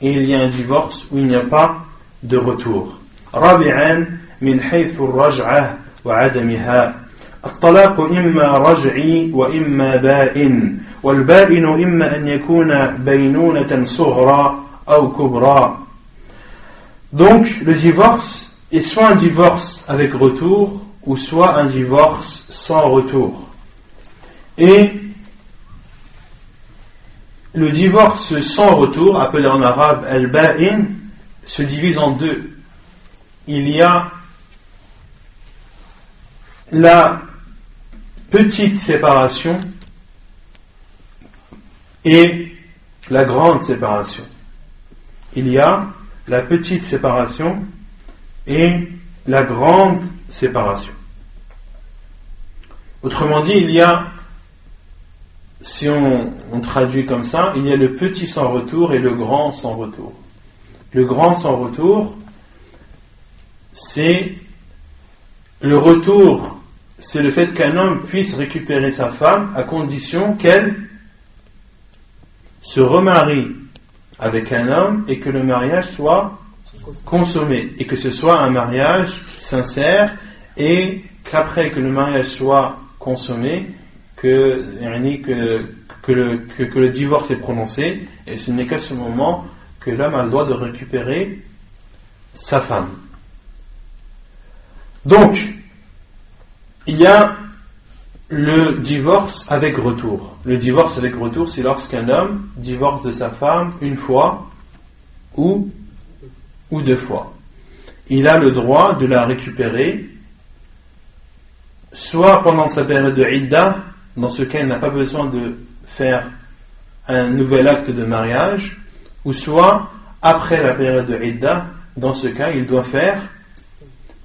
et il y a un divorce où il n'y a pas de retour. رابعا من حيث الرجعة وعدمها الطلاق إما رجعي وإما بائن والبائن إما أن يكون بينونة صغرى أو كبرى. Donc le divorce est soit un divorce avec retour ou soit un divorce sans retour. Et le divorce sans retour, appelé en arabe al-ba'in, se divise en deux. Il y a la petite séparation et la grande séparation. Il y a la petite séparation et la grande séparation. Autrement dit, il y a, si on traduit comme ça, il y a le petit sans retour et le grand sans retour. Le grand sans retour, c'est le retour, c'est le fait qu'un homme puisse récupérer sa femme à condition qu'elle se remarie avec un homme et que le mariage soit consommé et que ce soit un mariage sincère et qu'après que le mariage soit consommé, que le divorce est prononcé, et ce n'est qu'à ce moment que l'homme a le droit de récupérer sa femme. Donc, il y a le divorce avec retour. Le divorce avec retour, c'est lorsqu'un homme divorce de sa femme une fois ou deux fois. Il a le droit de la récupérer, soit pendant sa période de idda, dans ce cas il n'a pas besoin de faire un nouvel acte de mariage, ou soit après la période de idda, dans ce cas il doit faire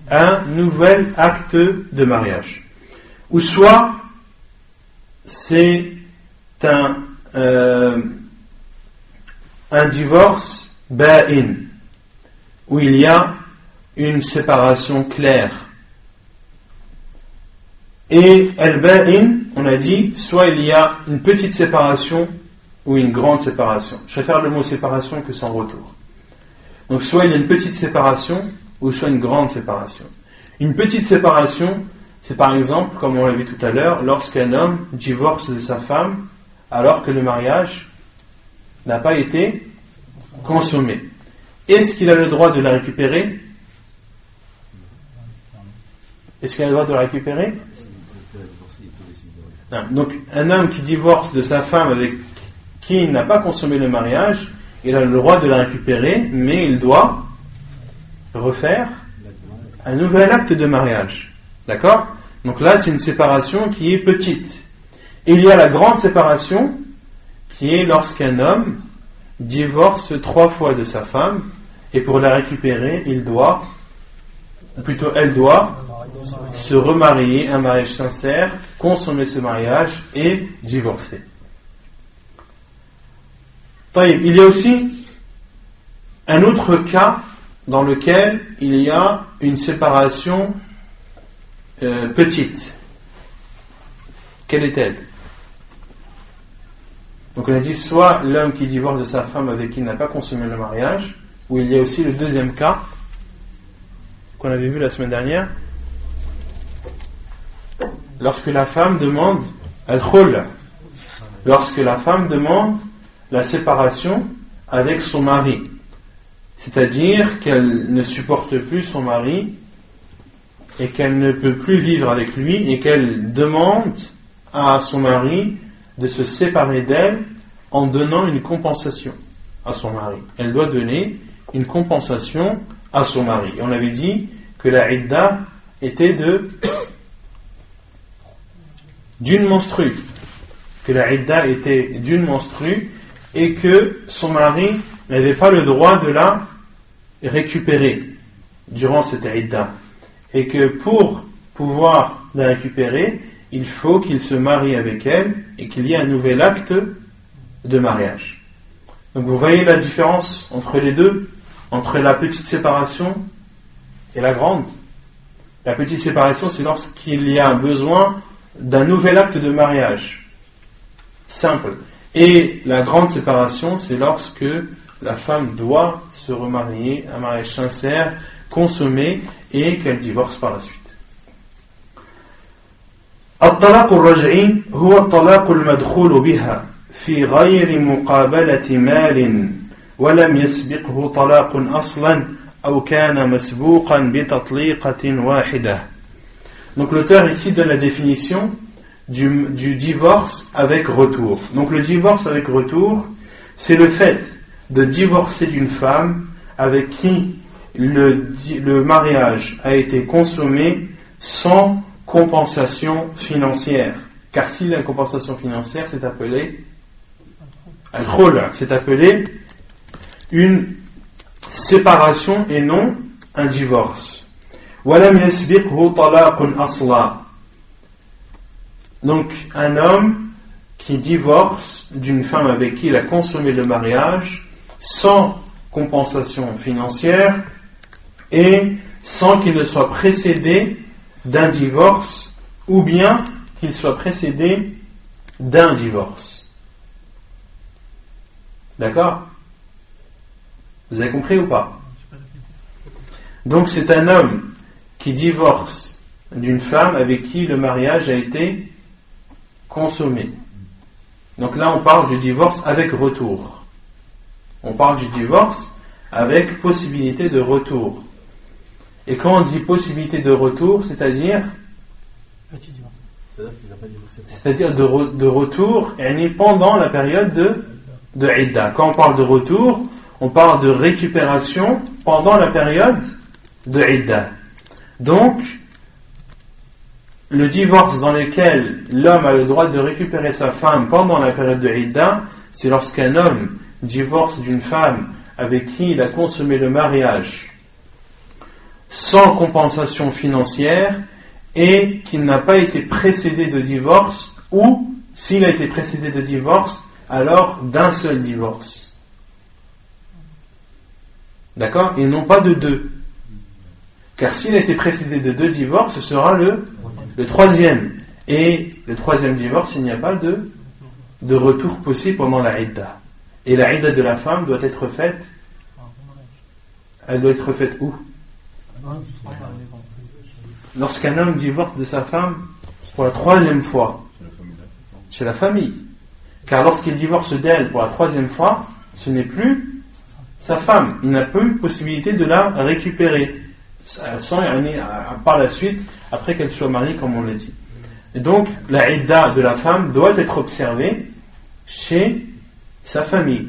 un nouvel acte de mariage. Ou soit c'est un divorce ba'in, où il y a une séparation claire. Et al-ba'in, on a dit, soit il y a une petite séparation ou une grande séparation. Je préfère le mot séparation que sans retour. Donc soit il y a une petite séparation ou soit une grande séparation. Une petite séparation, c'est par exemple, comme on l'a vu tout à l'heure, lorsqu'un homme divorce de sa femme alors que le mariage n'a pas été consommé. Est-ce qu'il a le droit de la récupérer? Est-ce qu'il a le droit de la récupérer? Non. Donc un homme qui divorce de sa femme avec qui il n'a pas consommé le mariage, il a le droit de la récupérer, mais il doit refaire un nouvel acte de mariage. D'accord? Donc là, c'est une séparation qui est petite. Et il y a la grande séparation, qui est lorsqu'un homme divorce 3 fois de sa femme, et pour la récupérer, elle doit se remarier, un mariage sincère, consommer ce mariage et divorcer. Il y a aussi un autre cas dans lequel il y a une séparation petite. Quelle est-elle? Donc on a dit soit l'homme qui divorce de sa femme avec qui il n'a pas consommé le mariage, ou il y a aussi le deuxième cas qu'on avait vu la semaine dernière, lorsque la femme demande al-khul, lorsque la femme demande la séparation avec son mari, c'est-à-dire qu'elle ne supporte plus son mari et qu'elle ne peut plus vivre avec lui et qu'elle demande à son mari de se séparer d'elle en donnant une compensation à son mari. Elle doit donner une compensation à son mari. Et on avait dit que la idda était d'une menstrue, que la idda était d'une menstrue et que son mari n'avait pas le droit de la récupérer durant cette idda. et que pour pouvoir la récupérer, il faut qu'il se marie avec elle et qu'il y ait un nouvel acte de mariage. Donc vous voyez la différence entre les deux, entre la petite séparation et la grande. La petite séparation, c'est lorsqu'il y a un besoin d'un nouvel acte de mariage. Simple. Et la grande séparation, c'est lorsque la femme doit se remarier, un mariage sincère, consommé, et qu'elle divorce par la suite. الطلاق الرجعي هو الطلاق المدخول بها في غير مقابلة مال ولم يسبقه طلاق أصلا أو كان مسبوقا بتطليقة واحدة. Donc l'auteur ici donne la définition du divorce avec retour. Donc le divorce avec retour, c'est le fait de divorcer d'une femme avec qui le mariage a été consommé sans compensation financière. Car s'il y a une compensation financière, c'est appelé al-khul', c'est appelé une séparation et non un divorce. وَلَمْ يَسْبِقْهُ طَلَاقٌ أَصْلًا. Donc un homme qui divorce d'une femme avec qui il a consommé le mariage sans compensation financière et sans qu'il ne soit précédé d'un divorce ou bien qu'il soit précédé d'un divorce. D'accord ? Vous avez compris ou pas ? Donc c'est un homme qui divorce d'une femme avec qui le mariage a été consommé. Donc là on parle du divorce avec retour. On parle du divorce avec possibilité de retour. Et quand on dit possibilité de retour, c'est-à-dire Petit divorce. C'est-à-dire de retour pendant la période de idda. Quand on parle de retour, on parle de récupération pendant la période de idda. Donc, le divorce dans lequel l'homme a le droit de récupérer sa femme pendant la période de idda, c'est lorsqu'un homme divorce d'une femme avec qui il a consommé le mariage sans compensation financière et qu'il n'a pas été précédé de divorce, ou s'il a été précédé de divorce, alors d'un seul divorce. D'accord ? Et non pas de deux. Car s'il a été précédé de deux divorces, ce sera le troisième. Et le troisième divorce, il n'y a pas de retour possible pendant la idda. Et la idda de la femme doit être faite. Elle doit être faite où ? Lorsqu'un homme divorce de sa femme pour la troisième fois, chez la famille. Car lorsqu'il divorce d'elle pour la troisième fois, ce n'est plus sa femme. Il n'a pas eu possibilité de la récupérer par la suite, après qu'elle soit mariée, comme on l'a dit. Et donc, la idda de la femme doit être observée chez sa famille.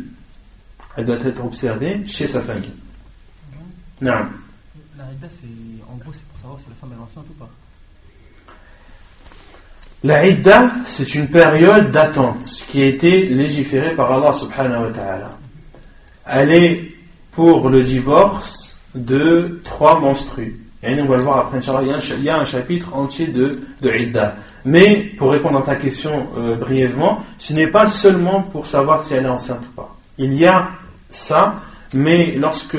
Elle doit être observée chez sa famille. Non. La idda, en gros, c'est pour savoir si la femme est enceinte ou pas. La idda, c'est une période d'attente qui a été légiférée par Allah subhanahu wa ta'ala. Elle est pour le divorce de 3 menstrues. Et on va le voir après, Inch'Allah, il y a un chapitre entier de idda. Mais, pour répondre à ta question brièvement, ce n'est pas seulement pour savoir si elle est enceinte ou pas. Il y a ça, mais lorsque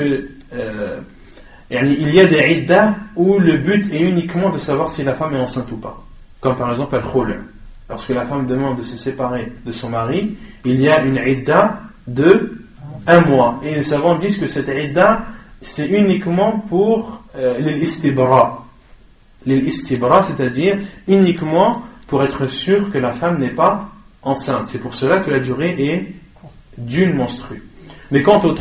il y a des idda où le but est uniquement de savoir si la femme est enceinte ou pas. Comme par exemple al-khul'. Lorsque la femme demande de se séparer de son mari, il y a une idda de 1 mois. Et les savants disent que cette idda, c'est uniquement pour l'istibra. L'istibra, c'est-à-dire uniquement pour être sûr que la femme n'est pas enceinte. C'est pour cela que la durée est d'une menstrue. Mais quant aux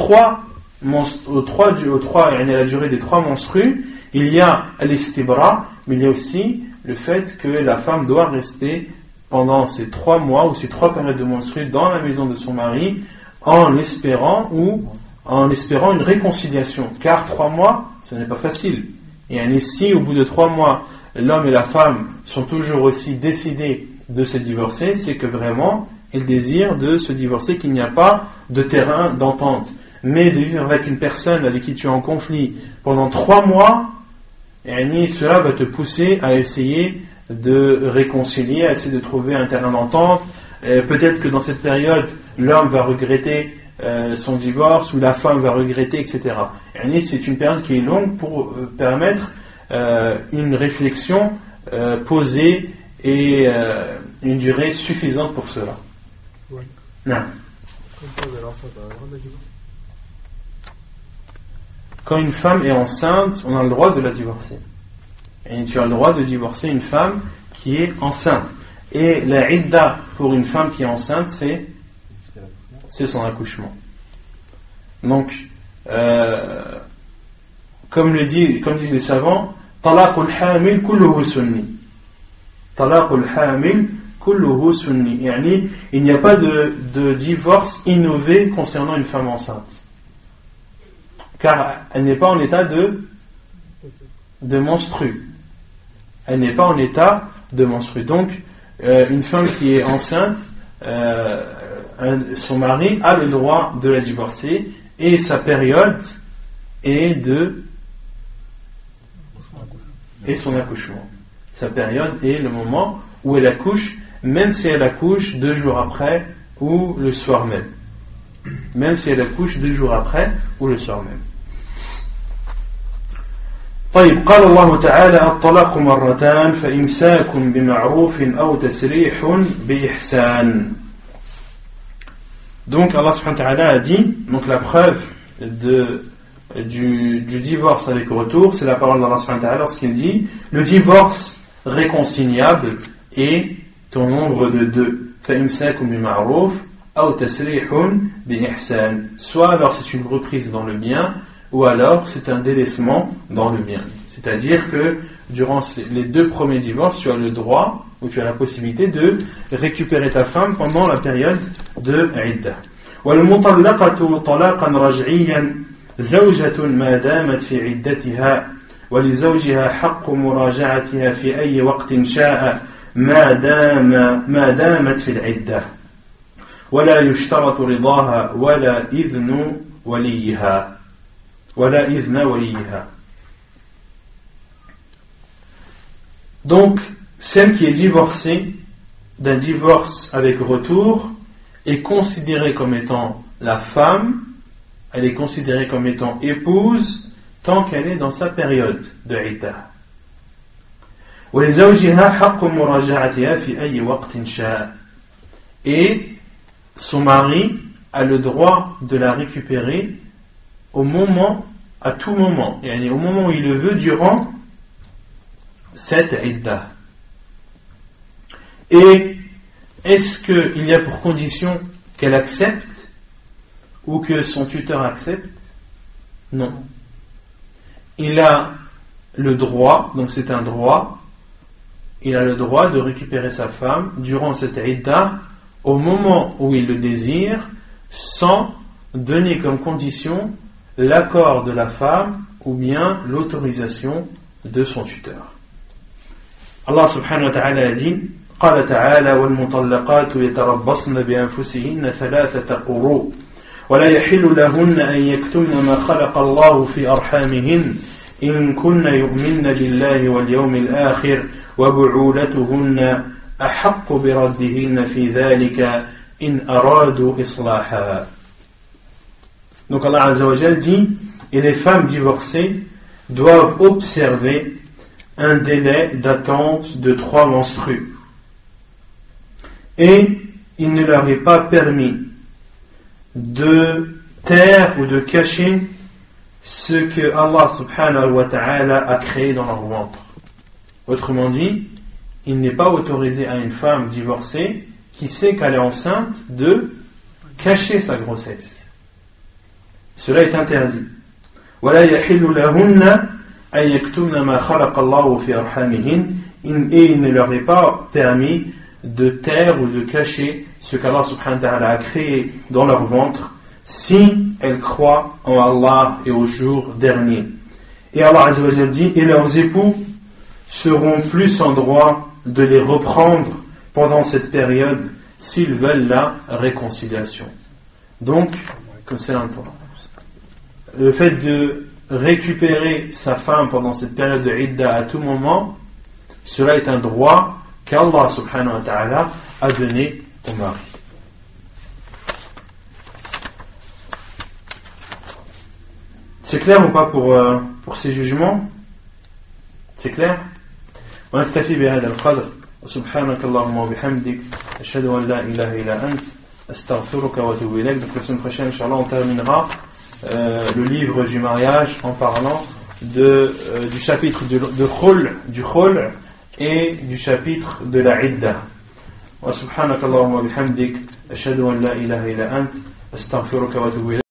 la durée des 3 menstrues, il y a l'istibra, mais il y a aussi le fait que la femme doit rester pendant ces 3 mois ou ces 3 périodes de menstrues dans la maison de son mari en espérant une réconciliation. Car 3 mois, ce n'est pas facile. Et ici, au bout de 3 mois, l'homme et la femme sont toujours aussi décidés de se divorcer, c'est que vraiment, ils désirent de se divorcer, qu'il n'y a pas de terrain d'entente. Mais de vivre avec une personne avec qui tu es en conflit pendant 3 mois, Et cela va te pousser à essayer de réconcilier, à essayer de trouver un terrain d'entente. Peut-être que dans cette période, l'homme va regretter son divorce ou la femme va regretter, etc. Et c'est une période qui est longue pour permettre une réflexion posée et une durée suffisante pour cela. Ouais. Non. Comme ça, elle est enceinte, elle a le droit de la divorcer. Quand une femme est enceinte, on a le droit de la divorcer. Et tu as le droit de divorcer une femme qui est enceinte. Et la idda pour une femme qui est enceinte, c'est son accouchement. Donc, comme disent les savants, talaqul hamil kulluhu sunni. Talaqul hamil kulluhu sunni. Yani, il n'y a pas de divorce innové concernant une femme enceinte. Car elle n'est pas en état de menstruer. Elle n'est pas en état de menstruer. Donc, une femme qui est enceinte, son mari a le droit de la divorcer et sa période est son accouchement. Sa période est le moment où elle accouche, même si elle accouche 2 jours après ou le soir même. Même si elle accouche 2 jours après ou le soir même. طيب قال الله تعالى الطلاق مرتان فإمساك بمعروف أو تسريح بإحسان. Donc Allah subhanahu wa ta'ala a dit, donc la preuve du divorce avec retour, c'est la parole d'Allah subhanahu wa ta'ala lorsqu'il dit le divorce réconciliable est au nombre de 2. فإمساك بمعروف أو تسريح بإحسان. Soit alors c'est une reprise dans le bien, ou alors c'est un délaissement dans le bien. C'est-à-dire que durant les 2 premiers divorces, tu as le droit, ou tu as la possibilité de récupérer ta femme pendant la période de Idda. وَالْمُطَلَّقَةُ طَلَاقًا رَجْعِيًّا زَوْجَةٌ مَا دَامَتْ فِي عِدَّتِهَا وَلِزَوْجِهَا حَقُّ مُرَاجَعَتِهَا فِي أَيِّ وَقْتٍ شَاءَ ما دامت في العدة ولا يشترط رضاها ولا إذن وليها. Donc, celle qui est divorcée d'un divorce avec retour est considérée comme étant la femme, elle est considérée comme étant épouse tant qu'elle est dans sa période de idda. Et son mari a le droit de la récupérer à tout moment, et au moment où il le veut durant cette idda. Et est-ce qu'il y a pour condition qu'elle accepte ou que son tuteur accepte? Non. Il a le droit, donc c'est un droit, il a le droit de récupérer sa femme durant cette idda au moment où il le désire, sans donner comme condition l'accord de la femme ou bien l'autorisation de son tuteur. Allah subhanahu wa ta'ala a dit قال تعالى والمطلقات يتربصن بأنفسهن 3 قروء ولا يحل لهن أن يكتمن ما خلق الله في أرحامهن إن كن يؤمن بالله واليوم الآخر وبعولتهن أحق بردهن في ذلك إن أرادوا إصلاحا. Donc Allah Azza wa Jal dit, et les femmes divorcées doivent observer un délai d'attente de 3 menstrues. Et il ne leur est pas permis de taire ou de cacher ce que Allah subhanahu wa ta'ala a créé dans leur ventre. Autrement dit, il n'est pas autorisé à une femme divorcée qui sait qu'elle est enceinte de cacher sa grossesse. Cela est interdit. ولا يحل لهن أن يكتمن ما خلق الله في أرحامهن et il ne leur est pas permis de taire ou de cacher ce qu'Allah subhanahu wa ta'ala a créé dans leur ventre si elles croient en Allah et au jour dernier. Et Allah Azza wa Jalla dit, et leurs époux seront plus en droit de les reprendre pendant cette période s'ils veulent la réconciliation. Donc, comme c'est l'important, le fait de récupérer sa femme pendant cette période de idda à tout moment, cela est un droit qu'Allah subhanahu wa ta'ala a donné au mari. C'est clair ou pas pour ces jugements? C'est clair? ونكتفي بهذا القدر سبحانك اللهم وبحمدك أشهد أن لا إله إلا أنت أستغفرك وأتوب إليك. Donc la semaine prochaine, Inch'Allah, on terminera le livre du mariage en parlant du chapitre du khul et du chapitre de la idda. وسبحانك اللهم وبحمدك أشهد أن لا إله إلا أنت أستغفرك وأتوب إليك.